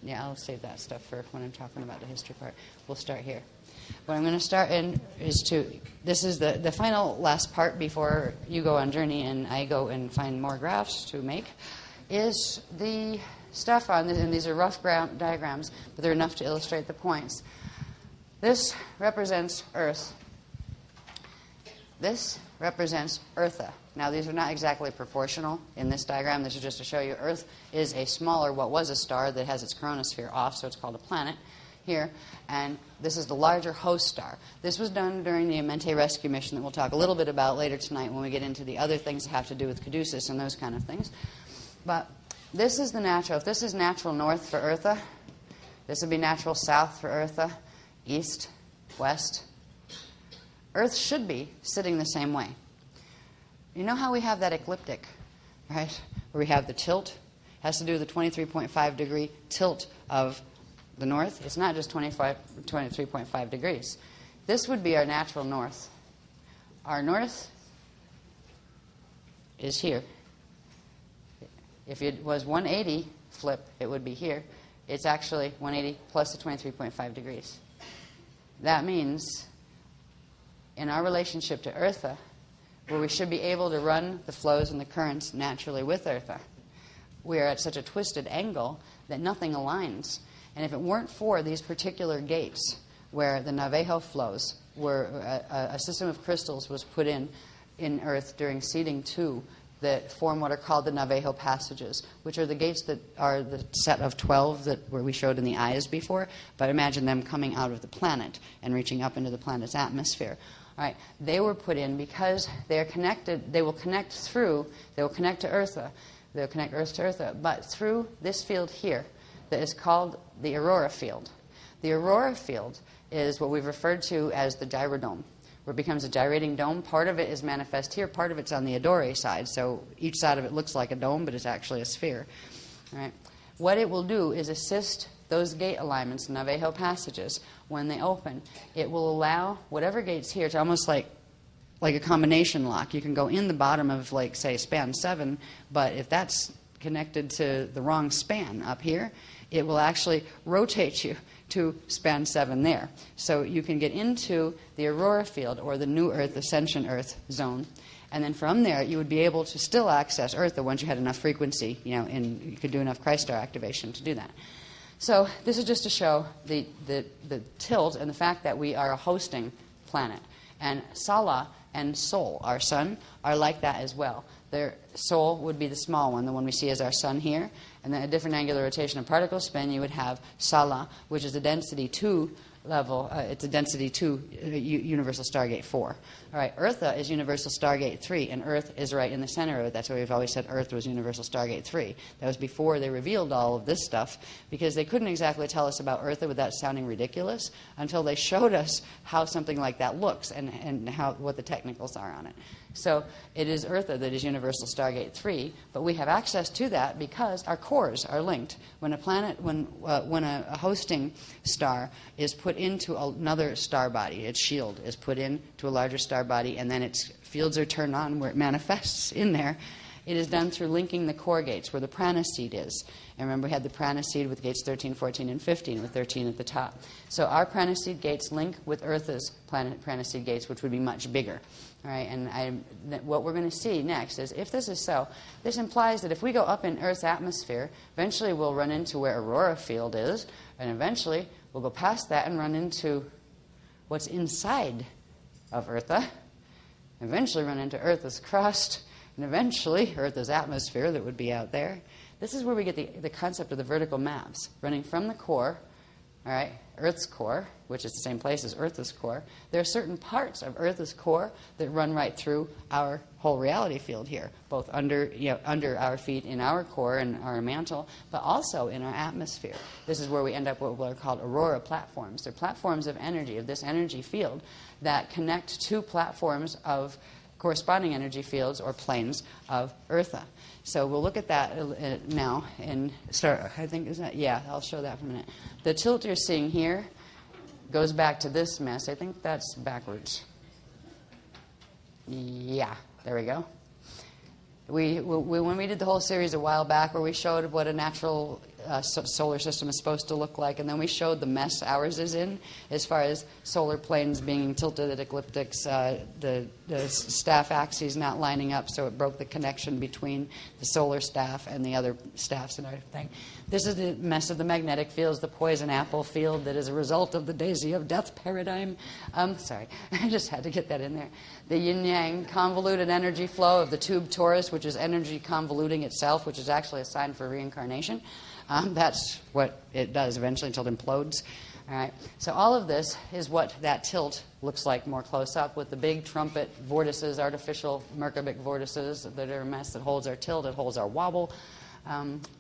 Yeah, I'll save that stuff for when I'm talking about the history part. We'll start here. What I'm going to start in is this is the final last part before you go on journey and I go and find more graphs to make, is the stuff on this, and these are rough diagrams, but they're enough to illustrate the points. This represents Earth. This represents Eartha. Now, these are not exactly proportional in this diagram. This is just to show you Earth is a smaller, what was a star that has its chronosphere off, so it's called a planet here. And this is the larger host star. This was done during the Amenti rescue mission that we'll talk a little bit about later tonight when we get into the other things that have to do with caduceus and those kind of things. But this is the natural. If this is natural north for Eartha, this would be natural south for Eartha, east, west. Earth should be sitting the same way. You know how we have that ecliptic, right? Where we have the tilt? It has to do with the 23.5 degree tilt of the north. It's not just 23.5 degrees. This would be our natural north. Our north is here. If it was 180 flip, it would be here. It's actually 180 plus the 23.5 degrees. That means in our relationship to Eartha, where we should be able to run the flows and the currents naturally with Eartha, we are at such a twisted angle that nothing aligns. And if it weren't for these particular gates where the Navajo flows, where a system of crystals was put in Earth during seeding 2 that form what are called the Navajo passages, which are the gates that are the set of 12 where we showed in the eyes before, but imagine them coming out of the planet and reaching up into the planet's atmosphere. All right, they were put in because they are connected. They will connect to Eartha. They'll connect Earth to Eartha, but through this field here that is called the Aurora field. The Aurora field is what we've referred to as the gyrodome, where it becomes a gyrating dome. Part of it is manifest here, part of it's on the Adore side, so each side of it looks like a dome, but it's actually a sphere. All right. What it will do is assist those gate alignments, Navajo passages, when they open. It will allow whatever gate's here to almost like a combination lock. You can go in the bottom of, like, say, span 7, but if that's connected to the wrong span up here, it will actually rotate you to span 7 there. So you can get into the aurora field or the new Earth, ascension Earth zone. And then from there, you would be able to still access Earth once you had enough frequency, and you could do enough kryst star activation to do that. So this is just to show the tilt and the fact that we are a hosting planet. And Sala and Sol, our sun, are like that as well. Their Sol would be the small one, the one we see as our sun here. And then a different angular rotation and particle spin, you would have Sala, which is a density 2 level. It's a density 2 universal stargate 4. All right, Eartha is universal stargate 3, and Earth is right in the center of it. That's why we've always said Earth was universal stargate 3. That was before they revealed all of this stuff, because they couldn't exactly tell us about Eartha without sounding ridiculous until they showed us how something like that looks and what the technicals are on it. So it is Eartha that is universal stargate 3, but we have access to that because our cores are linked. When a hosting star is put into another star body, its shield is put into a larger star body, and then its fields are turned on where it manifests in there. It is done through linking the core gates where the prana seed is. And remember, we had the prana seed with gates 13, 14, and 15, with 13 at the top. So our prana seed gates link with Eartha's prana seed gates, which would be much bigger. All right, and what we're going to see next is, if this is so, this implies that if we go up in Earth's atmosphere, eventually we'll run into where aurora field is, and eventually we'll go past that and run into what's inside of Eartha, eventually run into Eartha's crust, and eventually Eartha's atmosphere that would be out there. This is where we get the concept of the vertical maps, running from the core, all right, Earth's core, which is the same place as Eartha's core. There are certain parts of Eartha's core that run right through our whole reality field here, both under our feet in our core and our mantle, but also in our atmosphere. This is where we end up with what are called aurora platforms. They're platforms of energy, of this energy field, that connect to platforms of corresponding energy fields or planes of Eartha. So we'll look at that now and start. I think, is that? Yeah, I'll show that for a minute. The tilt you're seeing here goes back to this mess. I think that's backwards. Yeah, there we go. When we did the whole series a while back where we showed what a natural solar system is supposed to look like, and then we showed the mess ours is in as far as solar planes being tilted at ecliptics, the staff axes not lining up, so it broke the connection between the solar staff and the other staffs and everything. This is the mess of the magnetic fields, the poison apple field that is a result of the daisy of death paradigm. Sorry, I just had to get that in there. The yin-yang convoluted energy flow of the tube torus, which is energy convoluting itself, which is actually a sign for reincarnation. That's what it does eventually until it implodes. All right. So all of this is what that tilt looks like more close up, with the big trumpet vortices, artificial Merkabah vortices that are a mess that holds our tilt, it holds our wobble.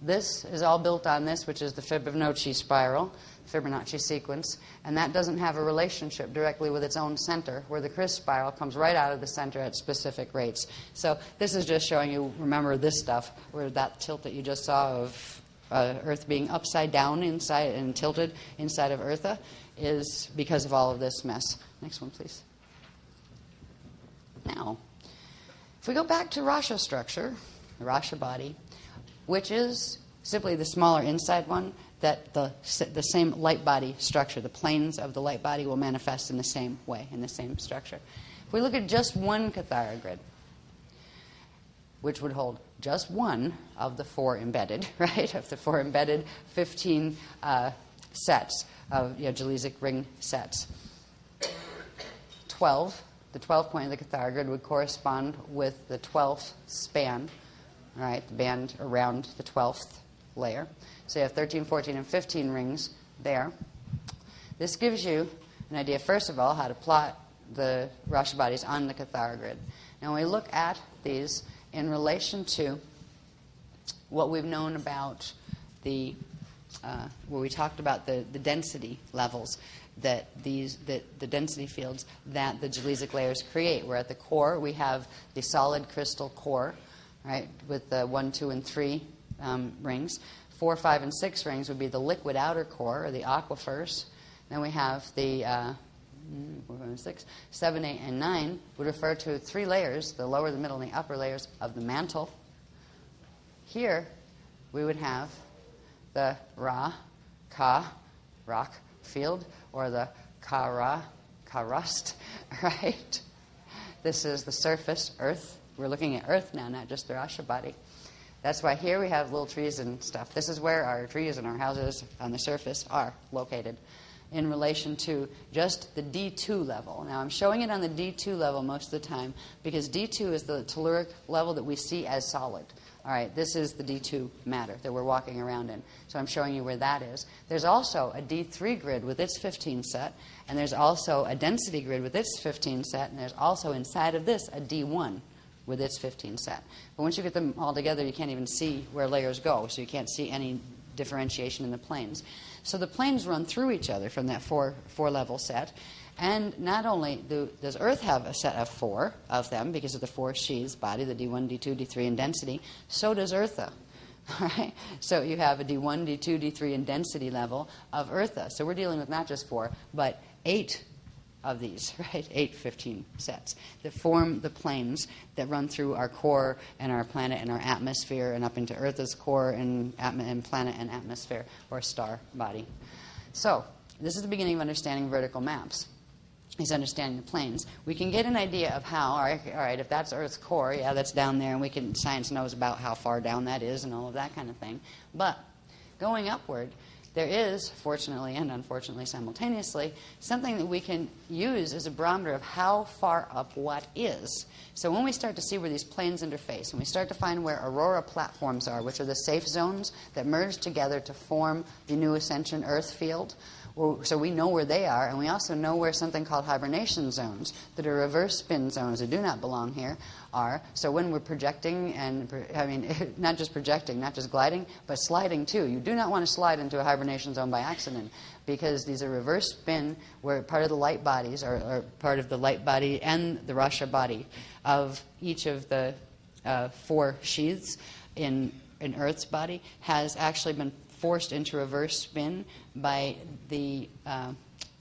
This is all built on this, which is the Fibonacci spiral, Fibonacci sequence, and that doesn't have a relationship directly with its own center, where the kryst spiral comes right out of the center at specific rates. So this is just showing you, remember this stuff, where that tilt that you just saw of Earth being upside down inside and tilted inside of Eartha is because of all of this mess. Next one, please. Now, if we go back to Rasha structure, the Rasha body, which is simply the smaller inside one, that the same light body structure, the planes of the light body will manifest in the same way, in the same structure. If we look at just one Kathara grid, which would hold just one of the 4 embedded, right, of the 4 embedded 15 sets of Jaleesic ring sets. 12, the 12th point of the Kathara grid would correspond with the 12th span, right, the band around the 12th layer. So you have 13, 14, and 15 rings there. This gives you an idea, first of all, how to plot the Rasha bodies on the Kathara grid. Now, when we look at these in relation to what we've known about where we talked about the density levels, the density fields that the Jaleesic layers create, where at the core we have the solid crystal core, right, with the 1, 2, and 3 rings. 4, 5, and 6 rings would be the liquid outer core, or the aquifers. Then we have the 4, 5, and 6, 7, 8, and 9 would refer to 3 layers, the lower, the middle, and the upper layers of the mantle. Here we would have the Ra, Ka, rock, field, or the Ka-Ra, Ka-Rust, right? This is the surface, earth. We're looking at earth now, not just the Rasha body. That's why here we have little trees and stuff. This is where our trees and our houses on the surface are located in relation to just the D2 level. Now, I'm showing it on the D2 level most of the time because D2 is the telluric level that we see as solid. All right, this is the D2 matter that we're walking around in. So I'm showing you where that is. There's also a D3 grid with its 15 set, and there's also a density grid with its 15 set, and there's also inside of this a D1 with its 15 set. But once you get them all together, you can't even see where layers go, so you can't see any differentiation in the planes. So the planes run through each other from that four-level set. And not only does Earth have a set of 4 of them because of the 4 sheaths, body, the D1, D2, D3, and density, so does Eartha. All right? So you have a D1, D2, D3, and density level of Eartha. So we're dealing with not just 4, but 8 of these, right? 8 15 sets that form the planes that run through our core and our planet and our atmosphere and up into Earth's core and planet and atmosphere or star body. So this is the beginning of understanding vertical maps. Is understanding the planes. We can get an idea of how, all right, if that's Earth's core, yeah, that's down there, and science knows about how far down that is and all of that kind of thing. But going upward, there is, fortunately and unfortunately simultaneously, something that we can use as a barometer of how far up what is. So when we start to see where these planes interface, and we start to find where aurora platforms are, which are the safe zones that merge together to form the new ascension Earth field, so we know where they are, and we also know where something called hibernation zones that are reverse spin zones that do not belong here are. So when we're projecting, and not just projecting, not just gliding, but sliding too. You do not want to slide into a hibernation zone by accident because these are reverse spin where part of the light bodies are part of the light body and the Rasha body of each of the 4 sheaths in Earth's body has actually been forced into reverse spin by the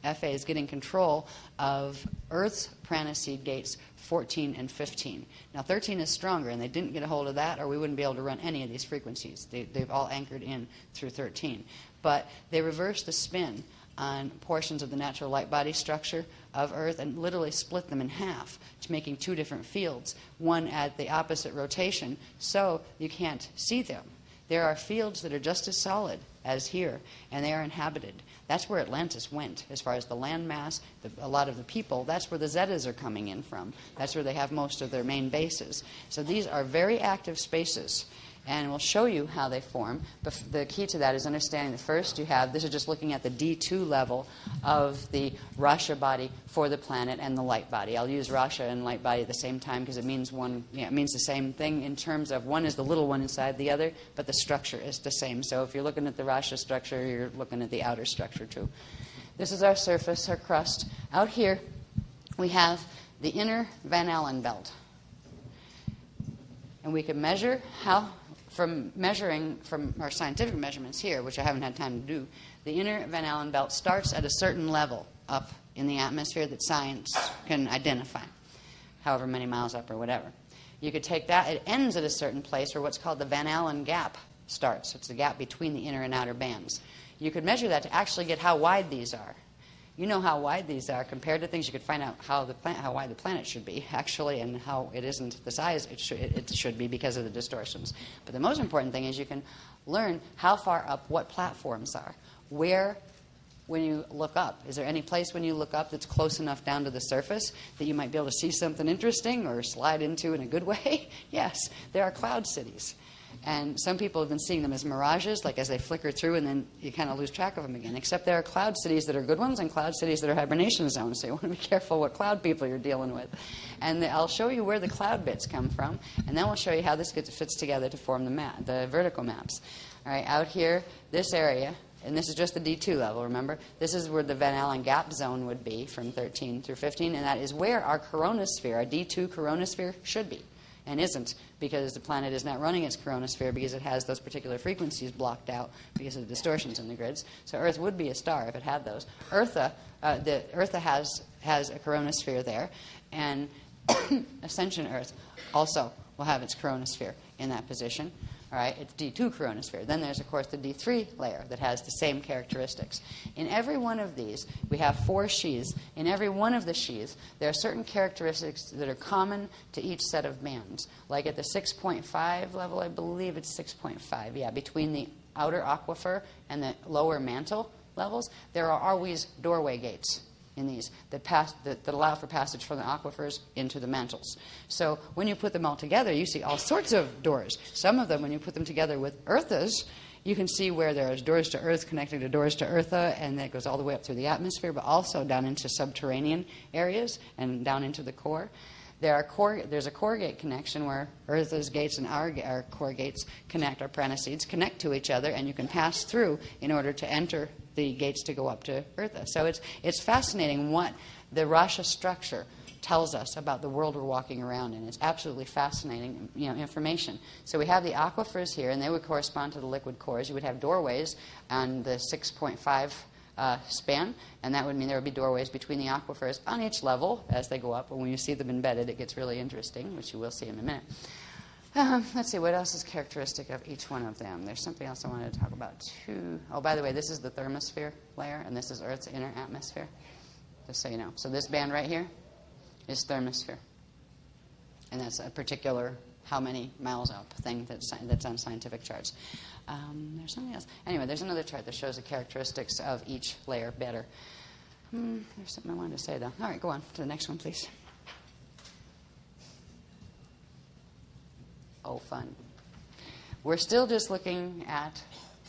FAs getting control of Earth's prana-seed gates 14 and 15. Now 13 is stronger, and they didn't get a hold of that, or we wouldn't be able to run any of these frequencies. They've all anchored in through 13. But they reverse the spin on portions of the natural light body structure of Earth and literally split them in half, making 2 different fields, one at the opposite rotation, so you can't see them. There are fields that are just as solid as here, and they are inhabited. That's where Atlantis went, as far as the land mass, a lot of the people. That's where the Zetas are coming in from. That's where they have most of their main bases. So these are very active spaces, and we'll show you how they form. But the key to that is understanding that first you have, this is just looking at the D2 level of the Rasha body for the planet and the light body. I'll use Rasha and light body at the same time because it means it means the same thing in terms of one is the little one inside the other, but the structure is the same. So if you're looking at the Rasha structure, you're looking at the outer structure too. This is our surface, our crust. Out here, we have the inner Van Allen belt. And we can measure how, from our scientific measurements here, which I haven't had time to do, the inner Van Allen belt starts at a certain level up in the atmosphere that science can identify, however many miles up or whatever. You could take that, it ends at a certain place where what's called the Van Allen gap starts. It's the gap between the inner and outer bands. You could measure that to actually get how wide these are. You know how wide these are compared to things. You could find out how wide the planet should be, actually, and how it isn't the size it should be because of the distortions. But the most important thing is you can learn how far up what platforms are. Where, when you look up, is there any place when you look up that's close enough down to the surface that you might be able to see something interesting or slide into in a good way? Yes, there are cloud cities. And some people have been seeing them as mirages, like as they flicker through and then you kind of lose track of them again. Except there are cloud cities that are good ones and cloud cities that are hibernation zones. So you want to be careful what cloud people you're dealing with. And I'll show you where the cloud bits come from. And then we'll show you how this fits together to form the vertical maps. All right, out here, this area, and this is just the D2 level, remember? This is where the Van Allen gap zone would be from 13 through 15. And that is where our coronosphere, our D2 coronosphere, should be. and isn't, because the planet is not running its coronosphere because it has those particular frequencies blocked out because of the distortions in the grids. So Earth would be a star if it had those. Eartha has a coronosphere there, and Ascension Earth also will have its coronosphere in that position. All right, it's D2 coronosphere. Then there's, of course, the D3 layer that has the same characteristics. In every one of these, we have 4 sheaths. In every one of the sheaths, there are certain characteristics that are common to each set of bands. Like at the 6.5 level, I believe it's 6.5, yeah, between the outer aquifer and the lower mantle levels, there are always doorway gates in these that allow for passage from the aquifers into the mantles. So when you put them all together, you see all sorts of doors. Some of them, when you put them together with Earthas, you can see where there's doors to Earth connecting to doors to Eartha, and that goes all the way up through the atmosphere, but also down into subterranean areas and down into the core. There's a core gate connection where Eartha's gates and our core gates connect, our pranaseeds connect to each other, and you can pass through in order to enter the gates to go up to Eartha. So it's fascinating what the Rasha structure tells us about the world we're walking around in. It's absolutely fascinating, information. So we have the aquifers here, and they would correspond to the liquid cores. You would have doorways on the 6.5 span, and that would mean there would be doorways between the aquifers on each level as they go up. And when you see them embedded, it gets really interesting, which you will see in a minute. Let's see, what else is characteristic of each one of them? There's something else I wanted to talk about, too. Oh, by the way, this is the thermosphere layer, and this is Earth's inner atmosphere, just so you know. So this band right here is thermosphere, and that's a particular how many miles up thing that's on scientific charts. There's something else. Anyway, there's another chart that shows the characteristics of each layer better. There's something I wanted to say, though. All right, go on to the next one, please. Oh, fun. We're still just looking at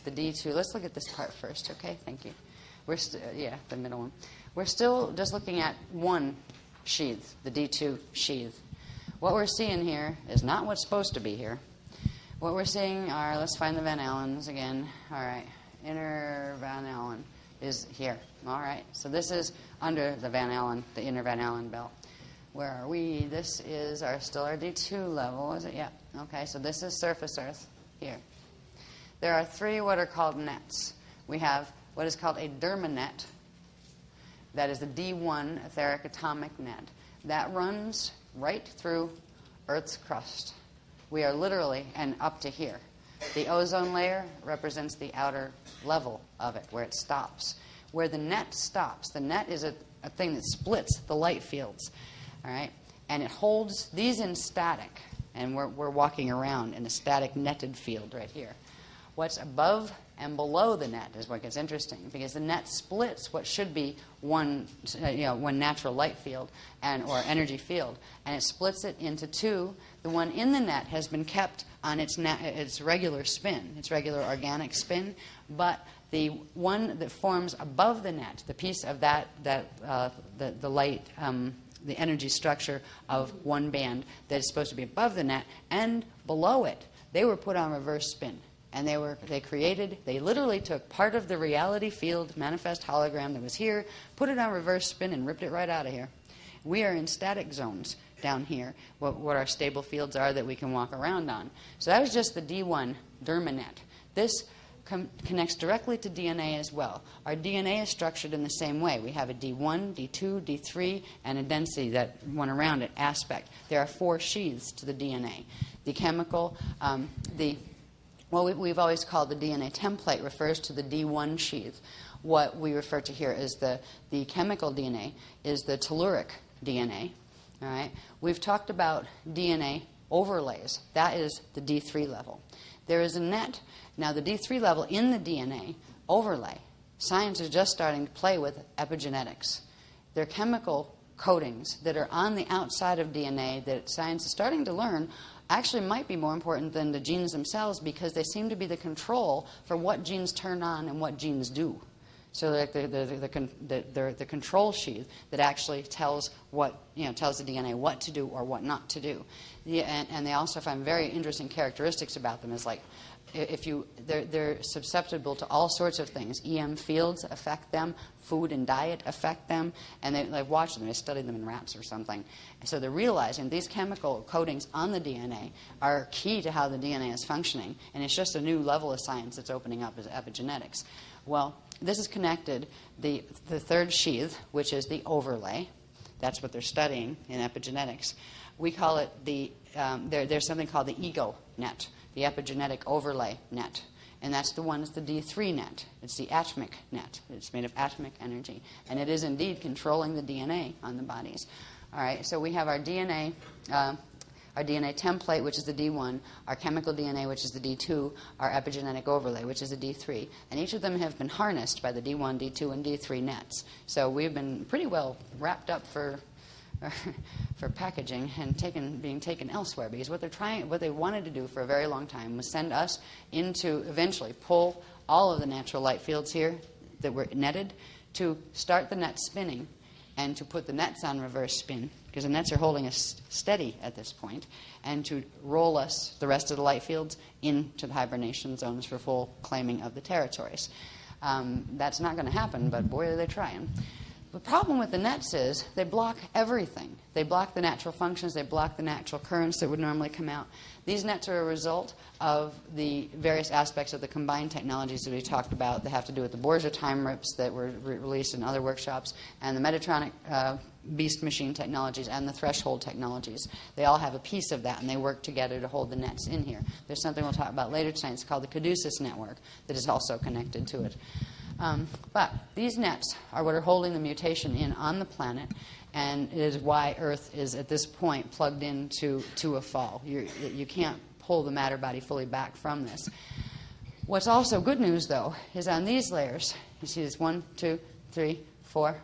the D2. Let's look at this part first, okay? Thank you. The middle one. We're still just looking at one sheath, the D2 sheath. What we're seeing here is not what's supposed to be here. What we're seeing are, let's find the Van Allens again. All right, inner Van Allen is here. All right, so this is under the Van Allen, the inner Van Allen belt. Where are we? This is still our D2 level, is it? Yeah. Okay, so this is surface Earth here. There are 3 what are called nets. We have what is called a dermanet. That is the D1 etheric atomic net. That runs right through Earth's crust. We are literally, and up to here. The ozone layer represents the outer level of it, where it stops. Where the net stops, the net is a thing that splits the light fields. All right, and it holds these in static, and we're walking around in a static netted field right here. What's above and below the net is what gets interesting, because the net splits what should be one natural light field or energy field, and it splits it into 2. The one in the net has been kept on its regular spin, its regular organic spin, but the one that forms above the net, the piece of the light. The energy structure of one band that is supposed to be above the net and below it, they were put on reverse spin. And they literally took part of the reality field manifest hologram that was here, put it on reverse spin, and ripped it right out of here. We are in static zones down here, what our stable fields are that we can walk around on. So that was just the D1 dermanet. This connects directly to DNA as well. Our DNA is structured in the same way. We have a D1, D2, D3, and a density, that one around it, aspect. There are 4 sheaths to the DNA. The chemical, we've always called the DNA template refers to the D1 sheath. What we refer to here is the chemical DNA is the telluric DNA. All right. We've talked about DNA overlays. That is the D3 level. There is a net. Now, the D3 level in the DNA overlay, science is just starting to play with epigenetics. They're chemical coatings that are on the outside of DNA that science is starting to learn actually might be more important than the genes themselves, because they seem to be the control for what genes turn on and what genes do. So like the control sheath that actually tells tells the DNA what to do or what not to do. And they also find very interesting characteristics about them. Is like they're susceptible to all sorts of things. EM fields affect them, food and diet affect them, and they watch them. They study them in rats or something. So they're realizing these chemical coatings on the DNA are key to how the DNA is functioning, and it's just a new level of science that's opening up as epigenetics. Well, this is connected. The third sheath, which is the overlay, that's what they're studying in epigenetics. We call it there's something called the ego net, the epigenetic overlay net. And that's the one, it's the D3 net. It's the atomic net. It's made of atomic energy. And it is indeed controlling the DNA on the bodies. All right, so we have our DNA template, which is the D1, our chemical DNA, which is the D2, our epigenetic overlay, which is the D3. And each of them have been harnessed by the D1, D2, and D3 nets. So we've been pretty well wrapped up for packaging and being taken elsewhere, because what they wanted to do for a very long time was send us into, eventually pull all of the natural light fields here that were netted, to start the net spinning and to put the nets on reverse spin, because the nets are holding us steady at this point, and to roll us, the rest of the light fields, into the hibernation zones for full claiming of the territories. That's not going to happen, but boy, are they trying. The problem with the nets is they block everything. They block the natural functions. They block the natural currents that would normally come out. These nets are a result of the various aspects of the combined technologies that we talked about that have to do with the Borgia time rips that were released in other workshops, and the Metatronic beast machine technologies, and the threshold technologies. They all have a piece of that, and they work together to hold the nets in here. There's something we'll talk about later tonight. It's called the Caduceus network that is also connected to it. But these nets are what are holding the mutation in on the planet, and it is why Earth is at this point plugged into a fall. You can't pull the matter body fully back from this. What's also good news, though, is on these layers, you see this 1, 2, 3, 4,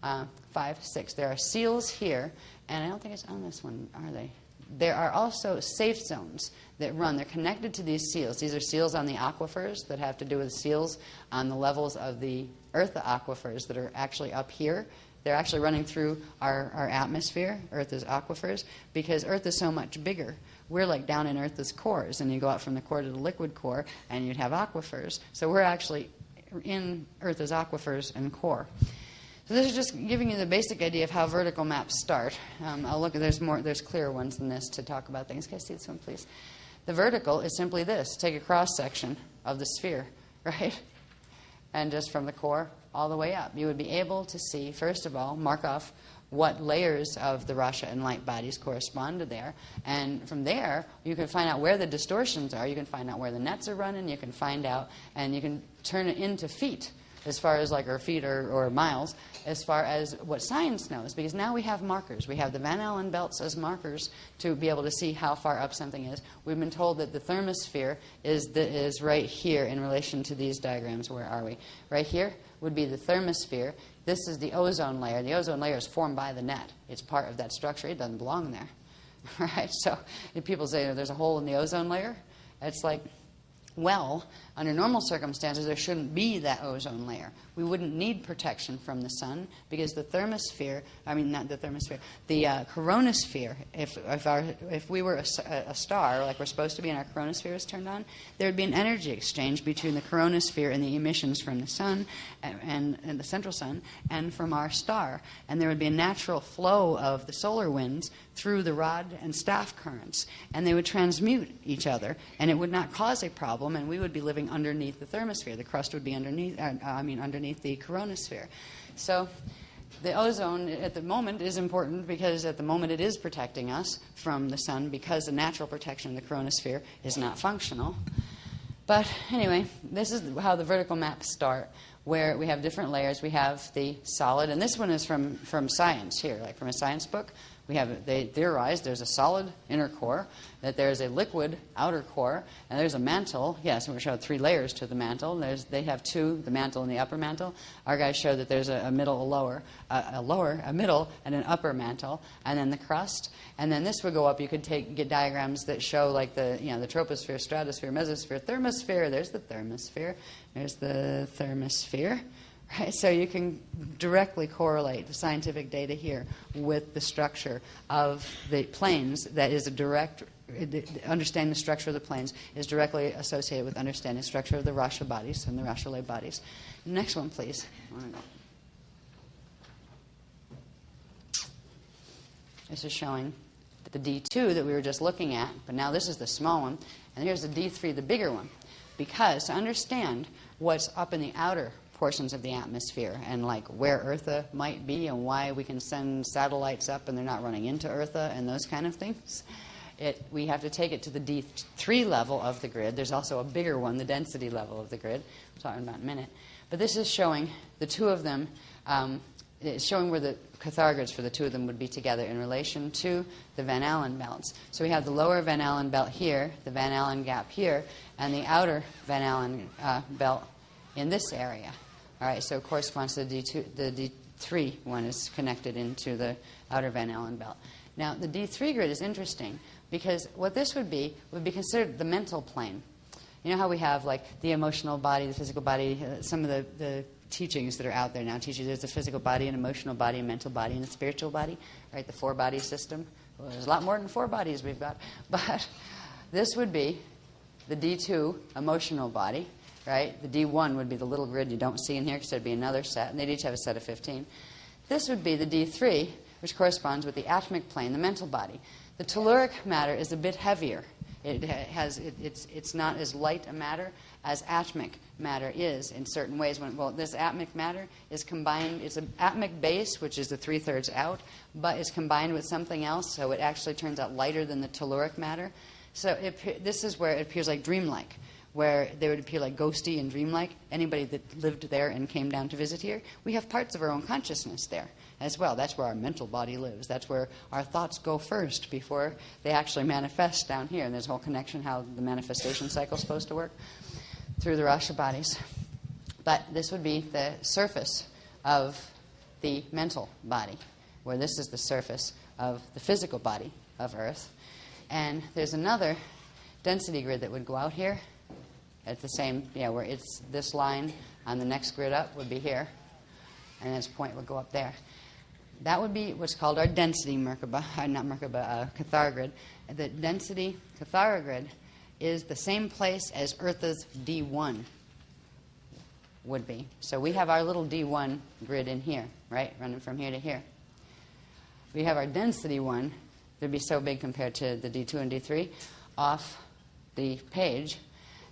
5, 6. There are seals here, and I don't think it's on this one, are they? There are also safe zones that run. They're connected to these seals. These are seals on the aquifers that have to do with seals on the levels of the Earth aquifers that are actually up here. They're actually running through our atmosphere, Earth's aquifers, because Earth is so much bigger. We're like down in Earth's cores, and you go out from the core to the liquid core, and you'd have aquifers. So we're actually in Earth's aquifers and core. So this is just giving you the basic idea of how vertical maps start. I'll look at, there's clearer ones than this to talk about things. Can I see this one, please? The vertical is simply this. Take a cross-section of the sphere, right? And just from the core all the way up. You would be able to see, first of all, mark off what layers of the Rasha and light bodies correspond to there. And from there, you can find out where the distortions are. You can find out where the nets are running. You can find out, and you can turn it into feet, as far as like our feet or miles, as far as what science knows. Because now we have markers. We have the Van Allen belts as markers to be able to see how far up something is. We've been told that the thermosphere is right here in relation to these diagrams. Where are we? Right here would be the thermosphere. This is the ozone layer. The ozone layer is formed by the net. It's part of that structure. It doesn't belong there. Right? So if people say there's a hole in the ozone layer, it's like, well, under normal circumstances, there shouldn't be that ozone layer. We wouldn't need protection from the sun because the thermosphere, the coronosphere, if we were a star, like we're supposed to be and our coronosphere is turned on, there would be an energy exchange between the coronosphere and the emissions from the sun and the central sun and from our star. And there would be a natural flow of the solar winds through the rod and staff currents, and they would transmute each other, and it would not cause a problem, and we would be living underneath the thermosphere. The crust would be underneath the coronosphere. So the ozone at the moment is important because at the moment it is protecting us from the sun because the natural protection of the coronosphere is not functional. But anyway, this is how the vertical maps start, where we have different layers. We have the solid, and this one is from science here, like from a science book. They theorized there's a solid inner core, that there's a liquid outer core, and there's a mantle. Yes, we showed 3 layers to the mantle. They have 2, the mantle and the upper mantle. Our guys showed that there's a middle, a middle, and an upper mantle, and then the crust. And then this would go up. You could get diagrams that show like the troposphere, stratosphere, mesosphere, thermosphere. There's the thermosphere. There's the thermosphere. Right? So you can directly correlate the scientific data here with the structure of the planes. That is a direct, understanding the structure of the planes is directly associated with understanding the structure of the Rasha bodies and the Rasha bodies. Next one, please. This is showing the D2 that we were just looking at, but now this is the small one, and here's the D3, the bigger one. Because to understand what's up in the outer portions of the atmosphere and like where Eartha might be and why we can send satellites up and they're not running into Eartha and those kind of things, we have to take it to the D3 level of the grid. There's also a bigger one, the density level of the grid. We'll talk about in a minute. But this is showing the two of them, it's showing where the Cathara grids for the two of them would be together in relation to the Van Allen belts. So we have the lower Van Allen belt here, the Van Allen gap here, and the outer Van Allen belt in this area. All right, so it corresponds to the D2, the D3 one is connected into the outer Van Allen belt. Now, the D3 grid is interesting because what this would be considered the mental plane. You know how we have like the emotional body, the physical body, some of the teachings that are out there now teach you there's a physical body, an emotional body, a mental body, and a spiritual body, right? The four-body system. Well, there's a lot more than four bodies we've got. But this would be the D2 emotional body, right? The D1 would be the little grid you don't see in here because there'd be another set, and they'd each have a set of 15. This would be the D3, which corresponds with the atomic plane, the mental body. The telluric matter is a bit heavier. It's not as light a matter as atomic matter is in certain ways. This atomic matter is combined, it's an atomic base, which is the 3/3 out, but it's combined with something else, so it actually turns out lighter than the telluric matter. So this is where it appears like dreamlike, where they would appear like ghosty and dreamlike. Anybody that lived there and came down to visit here, we have parts of our own consciousness there as well. That's where our mental body lives. That's where our thoughts go first before they actually manifest down here. And there's a whole connection how the manifestation cycle is supposed to work through the Rasha bodies. But this would be the surface of the mental body, where this is the surface of the physical body of Earth. And there's another density grid that would go out here at the same, where it's this line on the next grid up would be here, and this point would go up there. That would be what's called our density Merkaba, Cathara grid. The density Cathara grid is the same place as Eartha's D1 would be. So we have our little D1 grid in here, right, running from here to here. We have our density one. They'd be so big compared to the D2 and D3 off the page.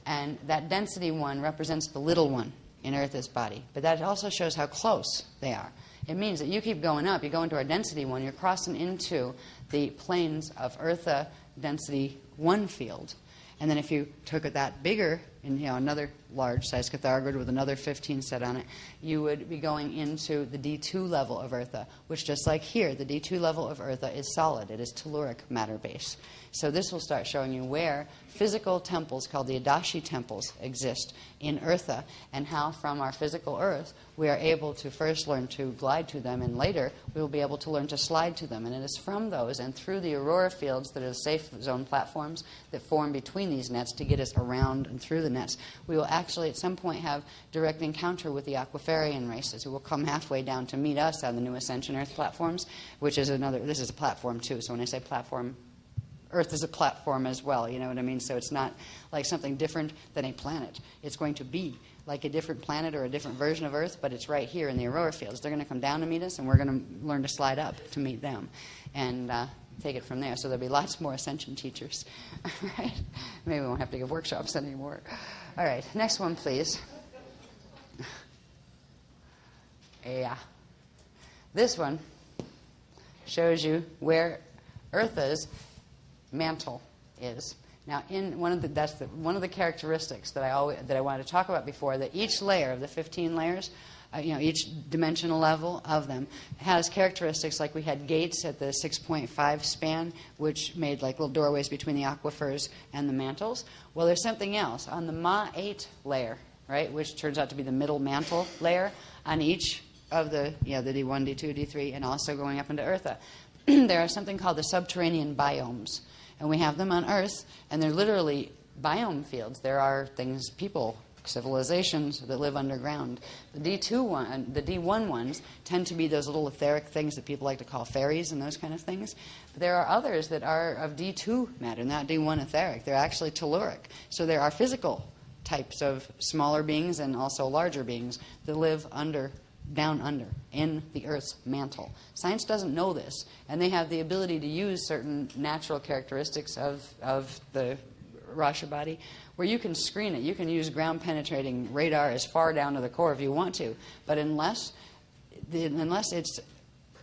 And that density one represents the little one in Earth's body. But that also shows how close they are. It means that you keep going up. You go into our density one, you're crossing into the planes of Eartha density 1 field. And then if you took it that bigger, and another large-sized Cathara grid with another 15 set on it, you would be going into the D2 level of Eartha, which just like here, the D2 level of Eartha is solid. It is telluric matter base. So this will start showing you where physical temples called the Adashi temples exist in Eartha, and how from our physical Earth we are able to first learn to glide to them, and later we will be able to learn to slide to them. And it is from those and through the aurora fields that are safe zone platforms that form between these nets to get us around and through the nets, we will actually at some point have direct encounter with the Aquafarian races, who will come halfway down to meet us on the New Ascension Earth platforms, which is this is a platform too. So when I say platform, Earth is a platform as well, you know what I mean? So it's not like something different than a planet. It's going to be like a different planet or a different version of Earth, but it's right here in the aurora fields. They're going to come down to meet us, and we're going to learn to slide up to meet them and take it from there. So there'll be lots more ascension teachers. Right? Maybe we won't have to give workshops anymore. All right, next one, please. Yeah. This one shows you where Eartha's mantle is. Now, in one of the characteristics that I wanted to talk about before, that each layer of the 15 layers, each dimensional level of them has characteristics like we had gates at the 6.5 span, which made like little doorways between the aquifers and the mantles. Well, there's something else on the Ma 8 layer, right, which turns out to be the middle mantle layer on each of the D1, D2, D3, and also going up into Eartha. There are something called the subterranean biomes. And we have them on Earth, and they're literally biome fields. There are things people civilizations that live underground. The D1 ones tend to be those little etheric things that people like to call fairies and those kind of things. But there are others that are of D2 matter, not D1 etheric. They're actually telluric. So there are physical types of smaller beings and also larger beings that live down under, in the Earth's mantle. Science doesn't know this, and they have the ability to use certain natural characteristics of the Rasha body, where you can screen it. You can use ground-penetrating radar as far down to the core if you want to, but unless it's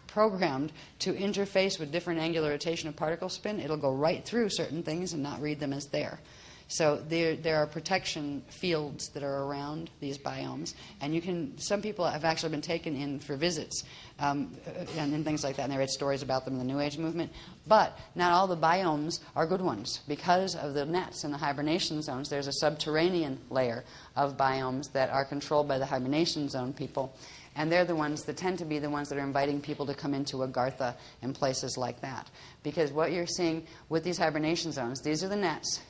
programmed to interface with different angular rotation of particle spin, it'll go right through certain things and not read them as there. So there are protection fields that are around these biomes, and some people have actually been taken in for visits and things like that, and they read stories about them in the New Age movement. But not all the biomes are good ones. Because of the nets and the hibernation zones, there's a subterranean layer of biomes that are controlled by the hibernation zone people, and they're the ones that tend to be the ones that are inviting people to come into Agartha and places like that. Because what you're seeing with these hibernation zones, these are the nets,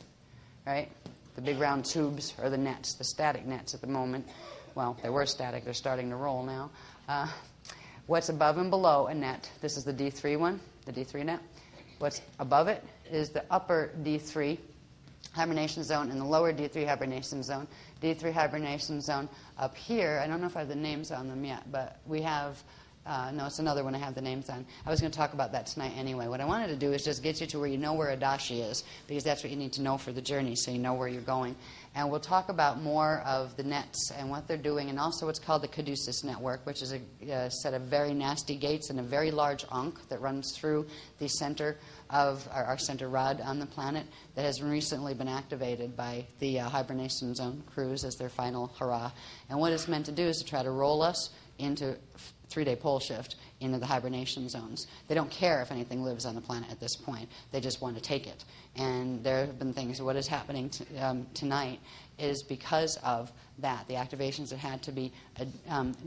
right? The big round tubes are the nets, the static nets at the moment. Well, they were static. They're starting to roll now. What's above and below a net, this is the D3 one, the D3 net. What's above it is the upper D3 hibernation zone and the lower D3 hibernation zone. D3 hibernation zone up here, I don't know if I have the names on them yet, but we have... no, it's another one I have the names on. I was going to talk about that tonight anyway. What I wanted to do is just get you to where you know where Adashi is, because that's what you need to know for the journey, so you know where you're going. And we'll talk about more of the nets and what they're doing, and also what's called the Caduceus network, which is a set of very nasty gates and a very large ankh that runs through the center of our center rod on the planet that has recently been activated by the hibernation zone crews as their final hurrah. And what it's meant to do is to try to roll us into 3-day pole shift into the hibernation zones. They don't care if anything lives on the planet at this point. They just want to take it. And there have been things. What is happening tonight is because of that. The activations that had to be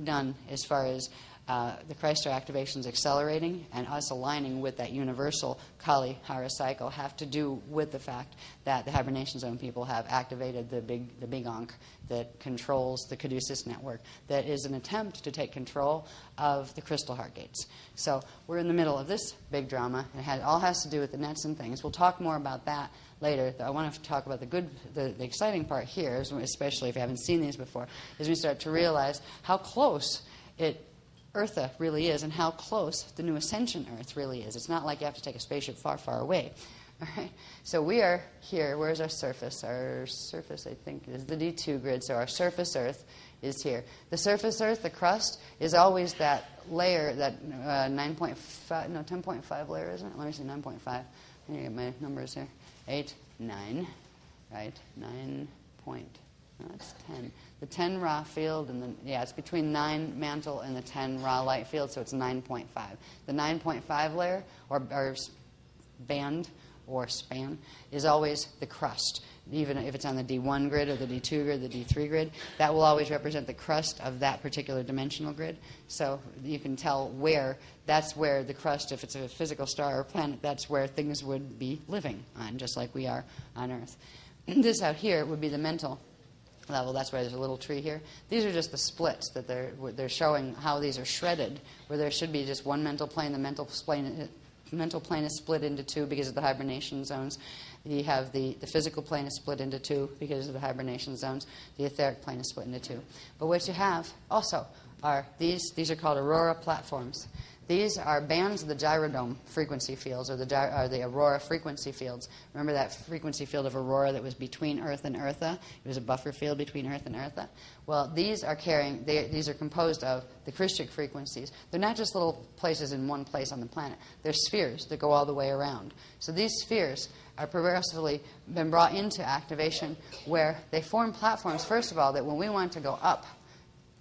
done as far as the Kryst activations accelerating and us aligning with that universal kale-hara cycle have to do with the fact that the hibernation zone people have activated the big ankh that controls the Caduceus network, that is an attempt to take control of the crystal heart gates. So we're in the middle of this big drama. It all has to do with the nets and things. We'll talk more about that later. I want to talk about the exciting part here, especially if you haven't seen these before, is we start to realize how close Eartha really is and how close the new Ascension Earth really is. It's not like you have to take a spaceship far, far away. All right? So we are here. Where's our surface? Our surface, I think, is the D2 grid. So our surface Earth is here. The surface Earth, the crust, is always that layer, that 10.5 layer, isn't it? Let me see, 9.5. I need to get my numbers here. 8, 9, right? 9 point. No, that's 10. The 10 Ra field, and it's between 9 mantle and the 10 Ra light field, so it's 9.5. The 9.5 layer, or band, or span, is always the crust. Even if it's on the D1 grid or the D2 grid, the D3 grid, that will always represent the crust of that particular dimensional grid. So you can tell that's where the crust, if it's a physical star or planet, that's where things would be living on, just like we are on Earth. This out here would be the mental level. That's why there's a little tree here. These are just the splits that they're showing how these are shredded, where there should be just one mental plane. The mental plane is split into two because of the hibernation zones. You have the physical plane is split into two because of the hibernation zones. The etheric plane is split into two. But what you have also are these are called aurora platforms. These are bands of the gyrodome frequency fields, or the aurora frequency fields. Remember that frequency field of aurora that was between Earth and Eartha? It was a buffer field between Earth and Eartha. Well, these are composed of the Krystic frequencies. They're not just little places in one place on the planet. They're spheres that go all the way around. So these spheres are progressively been brought into activation, where they form platforms, first of all, that when we want to go up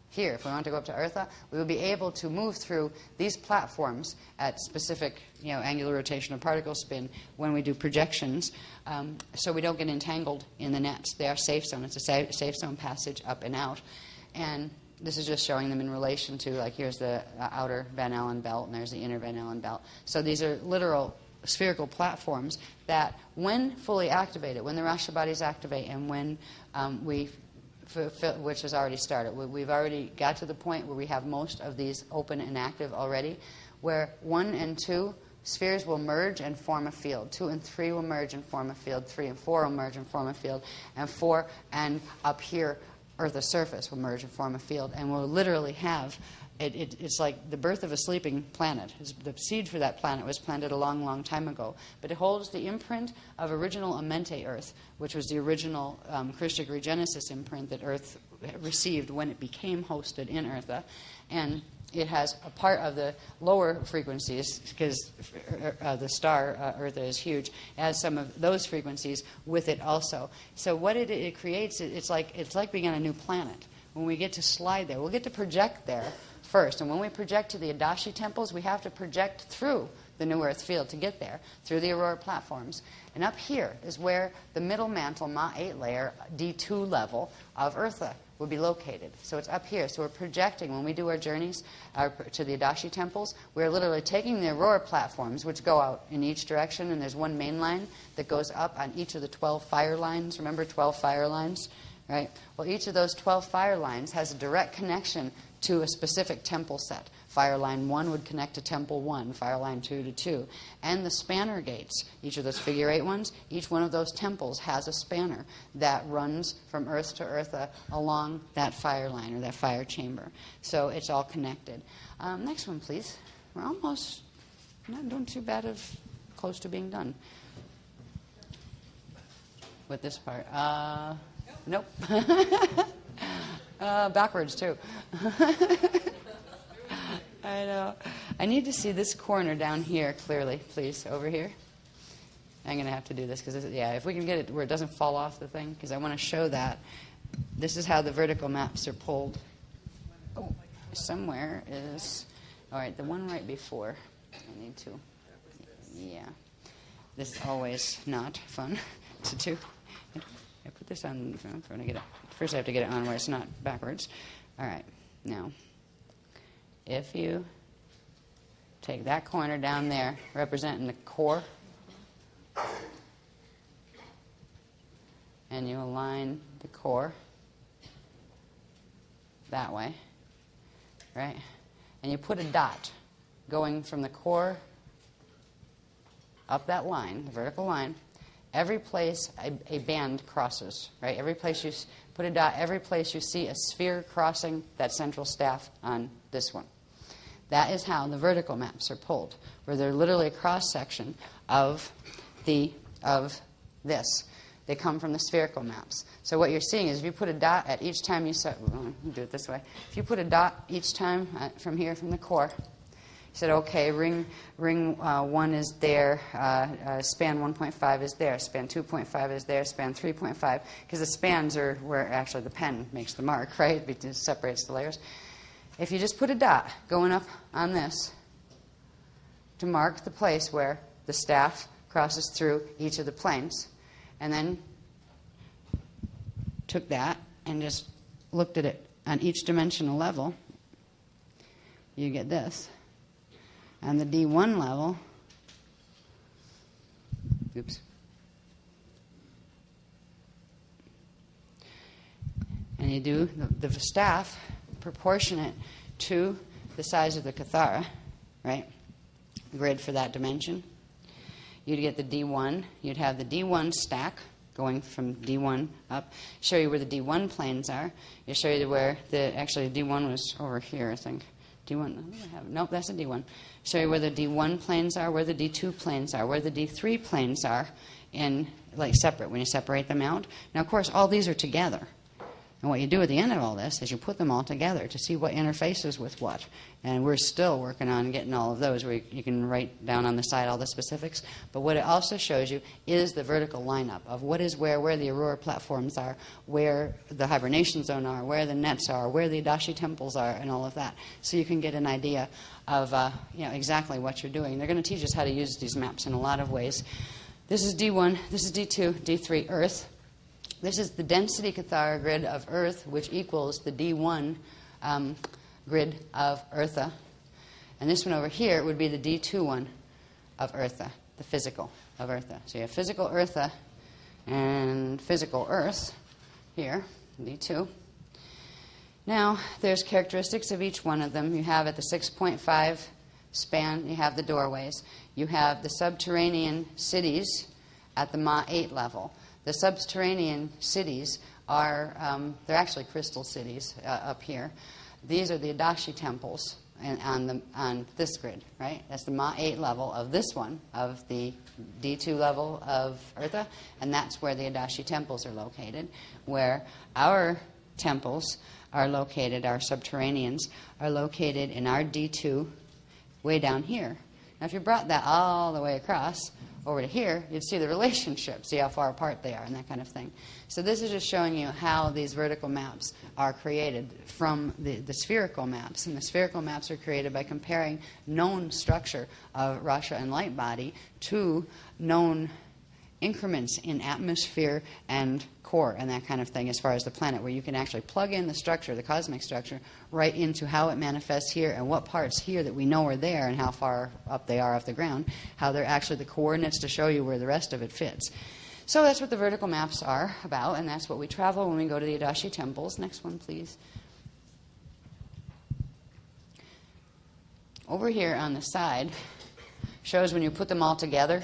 here, if we want to go up to Eartha, we will be able to move through these platforms at specific angular rotation or particle spin when we do projections, so we don't get entangled in the nets. They are safe zone. It's a safe zone passage up and out. And this is just showing them in relation to, like, here's the outer Van Allen belt, and there's the inner Van Allen belt. So these are literal spherical platforms that, when fully activated, when the Rasha bodies activate and when we which has already started. We've already got to the point where we have most of these open and active already, where 1 and 2 spheres will merge and form a field. 2 and 3 will merge and form a field. 3 and 4 will merge and form a field. And 4 and up here, Earth's surface will merge and form a field. And we'll literally have, it's like the birth of a sleeping planet. The seed for that planet was planted a long, long time ago. But it holds the imprint of original Amente Earth, which was the original Christic regenesis imprint that Earth received when it became hosted in Eartha. And it has a part of the lower frequencies, because the star, Eartha, is huge. It has some of those frequencies with it also. So what it creates, it's like being on a new planet. When we get to slide there, we'll get to project there first. And when we project to the Adashi temples, we have to project through the New Earth field to get there, through the Aurora platforms. And up here is where the middle mantle, Ma-8 layer, D2 level of Eartha will be located. So it's up here. So we're projecting, when we do our journeys to the Adashi temples, we're literally taking the Aurora platforms, which go out in each direction, and there's one main line that goes up on each of the 12 fire lines. Remember 12 fire lines? Right? Well, each of those 12 fire lines has a direct connection to a specific temple set. Fire line 1 would connect to temple 1, fire line 2 to 2. And the spanner gates, each of those figure 8 ones, each one of those temples has a spanner that runs from Earth to Eartha along that fire line or that fire chamber. So it's all connected. Next one, please. We're almost not doing too bad of close to being done with this part. Nope. Backwards, too. I know. I need to see this corner down here clearly, please, over here. I'm going to have to do this, because, yeah, if we can get it where it doesn't fall off the thing, because I want to show that. This is how the vertical maps are pulled. Oh, somewhere is... All right, the one right before. I need to... Yeah. This is always not fun to do. I put this on... I'm get it. First I have to get it on where it's not backwards. All right, now... If you take that corner down there, representing the core, and you align the core that way, right? And you put a dot going from the core up that line, the vertical line, every place a band crosses, right? Every place you put a dot, every place you see a sphere crossing that central staff on this one. That is how the vertical maps are pulled, where they're literally a cross-section of this. They come from the spherical maps. So what you're seeing is if you put a dot at each time you set... Well, do it this way. If you put a dot each time from here, from the core, you said, okay, ring 1 is there, span 1.5 is there, span 2.5 is there, span 3.5, because the spans are where actually the pen makes the mark, right? It separates the layers. If you just put a dot going up on this to mark the place where the staff crosses through each of the planes, and then took that and just looked at it on each dimensional level, you get this. On the D1 level, oops, and you do the staff proportionate to the size of the kal-hara, right? Grid for that dimension. You'd get the D1. You'd have the D1 stack going from D1 up. Show you where the D1 planes are. It'll show you where actually D1 was over here, I think. D1, nope, that's a D1. Show you where the D1 planes are, where the D2 planes are, where the D3 planes are, in like separate, when you separate them out. Now, of course, all these are together. And what you do at the end of all this is you put them all together to see what interfaces with what. And we're still working on getting all of those where you can write down on the side all the specifics. But what it also shows you is the vertical lineup of what is where the Aurora platforms are, where the hibernation zone are, where the nets are, where the Adashi temples are, and all of that. So you can get an idea of exactly what you're doing. They're going to teach us how to use these maps in a lot of ways. This is D1, this is D2, D3, Earth. This is the density kal-hara grid of Earth, which equals the D1 grid of Eartha. And this one over here would be the D2 one of Eartha, the physical of Eartha. So you have physical Eartha and physical Earth here, D2. Now, there's characteristics of each one of them. You have at the 6.5 span, you have the doorways. You have the subterranean cities at the Ma 8 level. The subterranean cities are, they're actually crystal cities up here. These are the Adashi temples on this grid, right? That's the Ma 8 level of this one, of the D2 level of Eartha, and that's where the Adashi temples are located, where our temples are located, our subterraneans are located in our D2 way down here. Now, if you brought that all the way across over to here, you'd see the relationship, see how far apart they are and that kind of thing. So this is just showing you how these vertical maps are created from the spherical maps. And the spherical maps are created by comparing known structure of Rasha and light body to known increments in atmosphere and core and that kind of thing as far as the planet, where you can actually plug in the structure, the cosmic structure, right into how it manifests here and what parts here that we know are there and how far up they are off the ground, how they're actually the coordinates to show you where the rest of it fits. So that's what the vertical maps are about, and that's what we travel when we go to the Adashi temples. Next one, please. Over here on the side shows when you put them all together,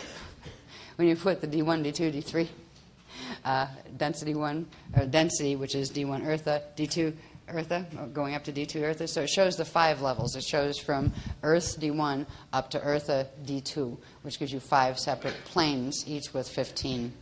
when you put the D1, D2, D3, density 1, or density, which is D1 Eartha, D2 Eartha, going up to D2 Eartha. So it shows the 5 levels. It shows from Earth D1 up to Eartha D2, which gives you 5 separate planes, each with 15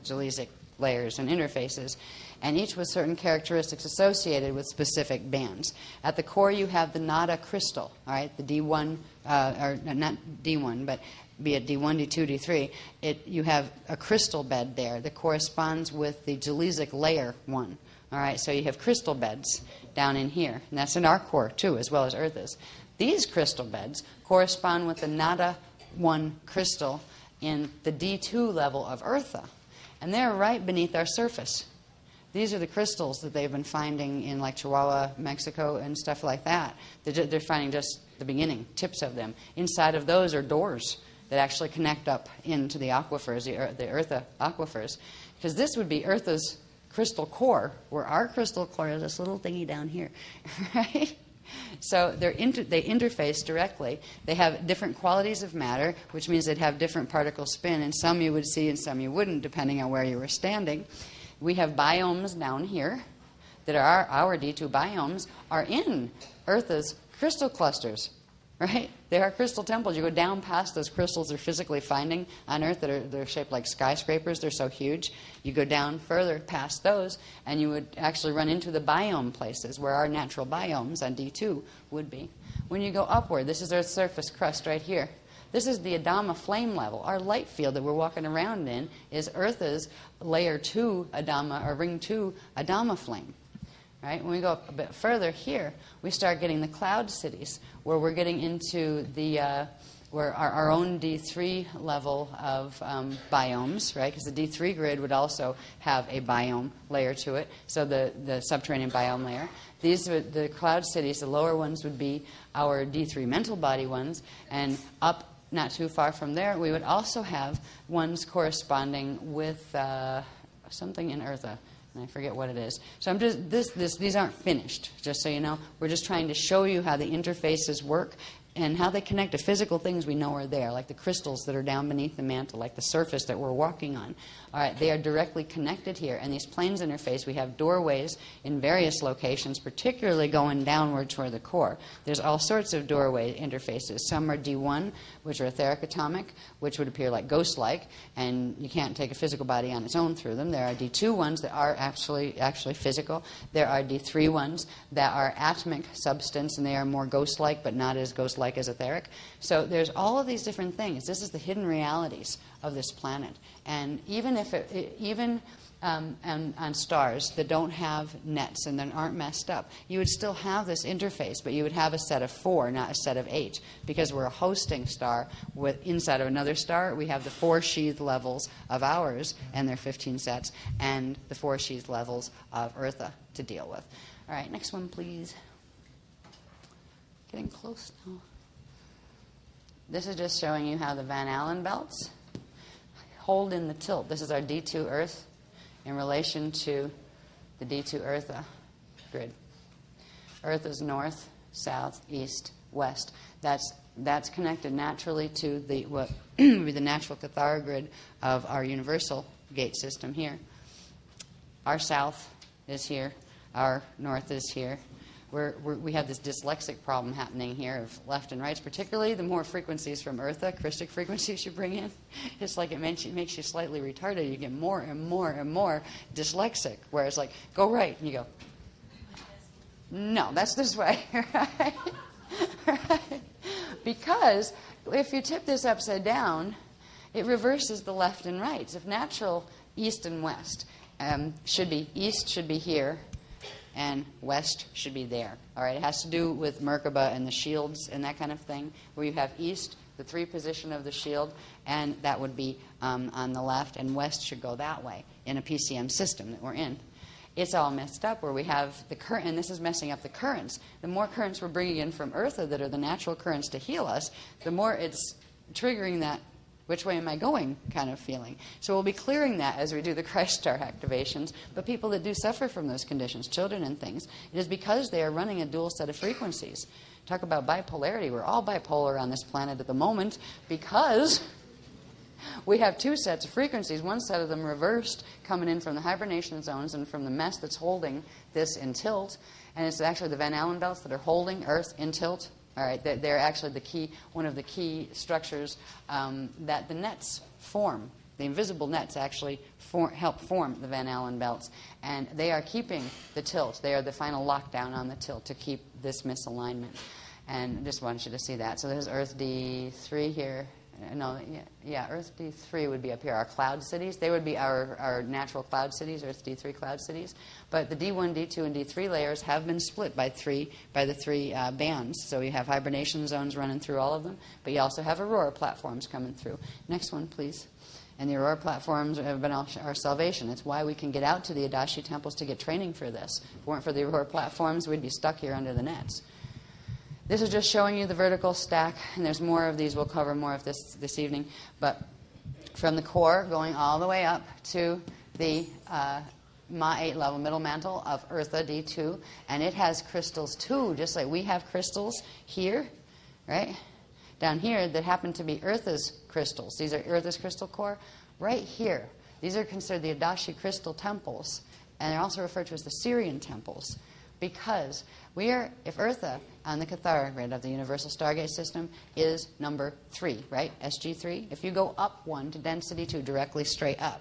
gelesic layers and interfaces, and each with certain characteristics associated with specific bands. At the core, you have the nada crystal, all right, the D1, or not D1, but be it D1, D2, D3, you have a crystal bed there that corresponds with the gelesic layer 1. All right, so you have crystal beds down in here, and that's in our core too, as well as Eartha's. These crystal beds correspond with the nada 1 crystal in the D2 level of Eartha, and they're right beneath our surface. These are the crystals that they've been finding in like Chihuahua, Mexico, and stuff like that. They're finding just the beginning, tips of them. Inside of those are doors that actually connect up into the aquifers, the Eartha aquifers. Because this would be Eartha's crystal core, where our crystal core is this little thingy down here, right? So they interface directly. They have different qualities of matter, which means they'd have different particle spin, and some you would see and some you wouldn't, depending on where you were standing. We have biomes down here that are our D2 biomes are in Eartha's crystal clusters, right? They are crystal temples. You go down past those crystals they're physically finding on Earth they're shaped like skyscrapers. They're so huge. You go down further past those, and you would actually run into the biome places where our natural biomes on D2 would be. When you go upward, this is Earth's surface crust right here. This is the Adama flame level. Our light field that we're walking around in is Eartha's layer 2 Adama, or ring 2 Adama flame. Right? When we go up a bit further here, we start getting the cloud cities, where we're getting into the where our own D3 level of biomes, right? Because the D3 grid would also have a biome layer to it, so the subterranean biome layer. These are the cloud cities. The lower ones would be our D3 mental body ones, and up not too far from there, we would also have ones corresponding with something in Eartha. And I forget what it is. So I'm just these aren't finished, just so you know. We're just trying to show you how the interfaces work and how they connect to physical things we know are there, like the crystals that are down beneath the mantle, like the surface that we're walking on. All right, they are directly connected here. And these planes interface. We have doorways in various locations, particularly going downward toward the core. There's all sorts of doorway interfaces. Some are D1, which are etheric atomic, which would appear like ghost-like, and you can't take a physical body on its own through them. There are D2 ones that are actually physical. There are D3 ones that are atomic substance, and they are more ghost-like, but not as ghost-like as etheric. So there's all of these different things. This is the hidden realities of this planet. And even if on stars that don't have nets and that aren't messed up, you would still have this interface, but you would have a set of 4, not a set of 8, because we're a hosting star inside of another star. We have the 4 sheath levels of ours, and their 15 sets, and the 4 sheath levels of Eartha to deal with. All right, next one, please. Getting close now. This is just showing you how the Van Allen belts hold in the tilt. This is our D2 Earth in relation to the D2 Eartha grid. Eartha's north, south, east, west. That's connected naturally to the what would be the natural kale-hara grid of our universal gate system here. Our south is here. Our north is here. We have this dyslexic problem happening here of left and rights, particularly the more frequencies from Eartha, Krystic frequencies you bring in. It's like it makes you slightly retarded. You get more and more and more dyslexic, where it's like, go right, and you go, no, that's this way, right? Right? Because if you tip this upside down, it reverses the left and rights. If natural east and west should be east should be here, and west should be there. All right, it has to do with Merkaba and the shields and that kind of thing, where you have east, the 3 position of the shield, and that would be on the left, and west should go that way in a PCM system that we're in. It's all messed up where we have the current, and this is messing up the currents. The more currents we're bringing in from Eartha that are the natural currents to heal us, the more it's triggering that which way am I going kind of feeling. So we'll be clearing that as we do the Christ star activations. But people that do suffer from those conditions, children and things, it is because they are running a dual set of frequencies. Talk about bipolarity. We're all bipolar on this planet at the moment because we have 2 sets of frequencies, one set of them reversed, coming in from the hibernation zones and from the mess that's holding this in tilt. And it's actually the Van Allen belts that are holding Earth in tilt. All right, they're actually the key, one of the key structures that the nets form. The invisible nets actually help form the Van Allen belts. And they are keeping the tilt. They are the final lockdown on the tilt to keep this misalignment. And I just wanted you to see that. So there's Earth D3 here. No, yeah, Earth D3 would be up here. Our cloud cities, they would be our natural cloud cities, Earth D3 cloud cities. But the D1, D2, and D3 layers have been split by the 3 bands. So you have hibernation zones running through all of them, but you also have aurora platforms coming through. Next one, please. And the aurora platforms have been our salvation. It's why we can get out to the Adashi temples to get training for this. If it weren't for the aurora platforms, we'd be stuck here under the nets. This is just showing you the vertical stack, and there's more of these. We'll cover more of this evening. But from the core, going all the way up to the Ma 8 level, middle mantle of Eartha D2, and it has crystals too, just like we have crystals here, right? Down here that happen to be Eartha's crystals. These are Eartha's crystal core. Right here, these are considered the Adashi crystal temples, and they're also referred to as the Syrian temples. Because if Eartha on the kale-hara grid of the Universal Stargate System is number 3, right? SG3. If you go up 1 to density 2, directly straight up.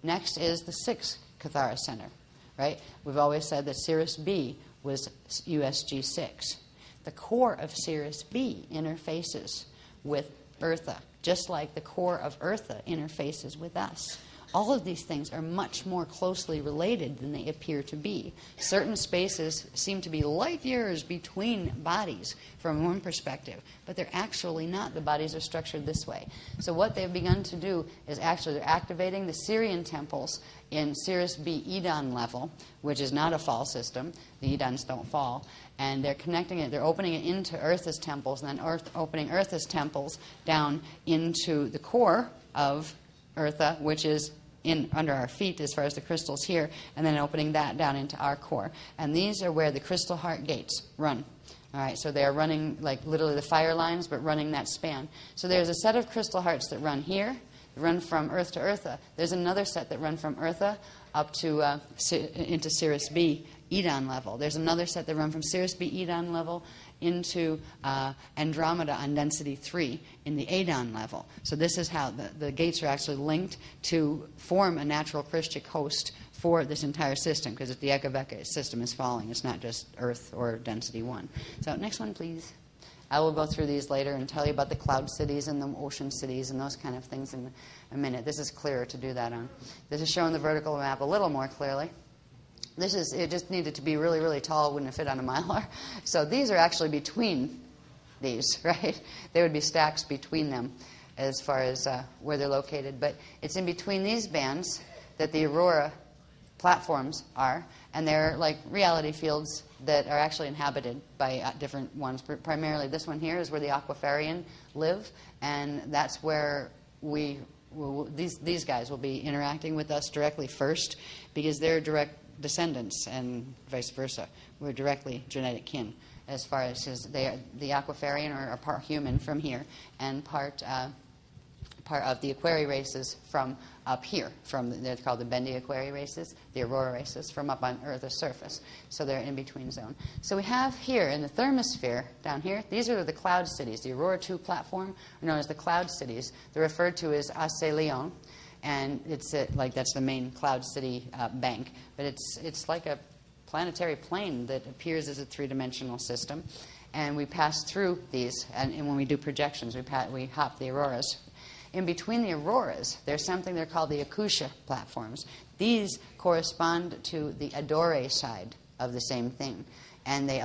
Next is the 6th kale-hara center, right? We've always said that Sirius B was USG6. The core of Sirius B interfaces with Eartha, just like the core of Eartha interfaces with us. All of these things are much more closely related than they appear to be. Certain spaces seem to be light years between bodies from one perspective, but they're actually not. The bodies are structured this way. So what they've begun to do is actually they're activating the Syrian temples in Sirius B Edan level, which is not a fall system. The Edans don't fall. And they're connecting it, they're opening it into Eartha's temples, and then opening Eartha's temples down into the core of Eartha, which is under our feet as far as the crystals here, and then opening that down into our core. And these are where the crystal heart gates run. All right, so they are running like literally the fire lines, but running that span. So there's a set of crystal hearts that run here, run from Earth to Eartha. There's another set that run from Eartha up to into Sirius B Edan level. There's another set that run from Sirius B Edan level into Andromeda on density 3 in the Adon level. So this is how the gates are actually linked to form a natural Christic host for this entire system, because the Ekaveka system is falling. It's not just Earth or density 1. So next one, please. I will go through these later and tell you about the cloud cities and the ocean cities and those kind of things in a minute. This is clearer to do that on. This is showing the vertical map a little more clearly. It just needed to be really, really tall. It wouldn't have fit on a Mylar. So these are actually between these, right? They would be stacks between them as far as where they're located. But it's in between these bands that the aurora platforms are, and they're like reality fields that are actually inhabited by different ones. Primarily this one here is where the Aquafarian live, and that's where these guys will be interacting with us directly first, because they're direct descendants and vice versa. We're directly genetic kin as far as the Aquiferian are part human from here and part of the Aquari races from up here. They're called the Bendy Aquari races, the Aurora races, from up on Earth's surface. So they're in between zone. So we have here in the thermosphere down here, these are the cloud cities. The Aurora 2 platform are known as the cloud cities. They're referred to as Acélion, and it's that's the main cloud city bank. But it's like a planetary plane that appears as a three-dimensional system. And we pass through these, and when we do projections, we hop the auroras. In between the auroras, there's something they're called the Akusha platforms. These correspond to the Adore side of the same thing. And they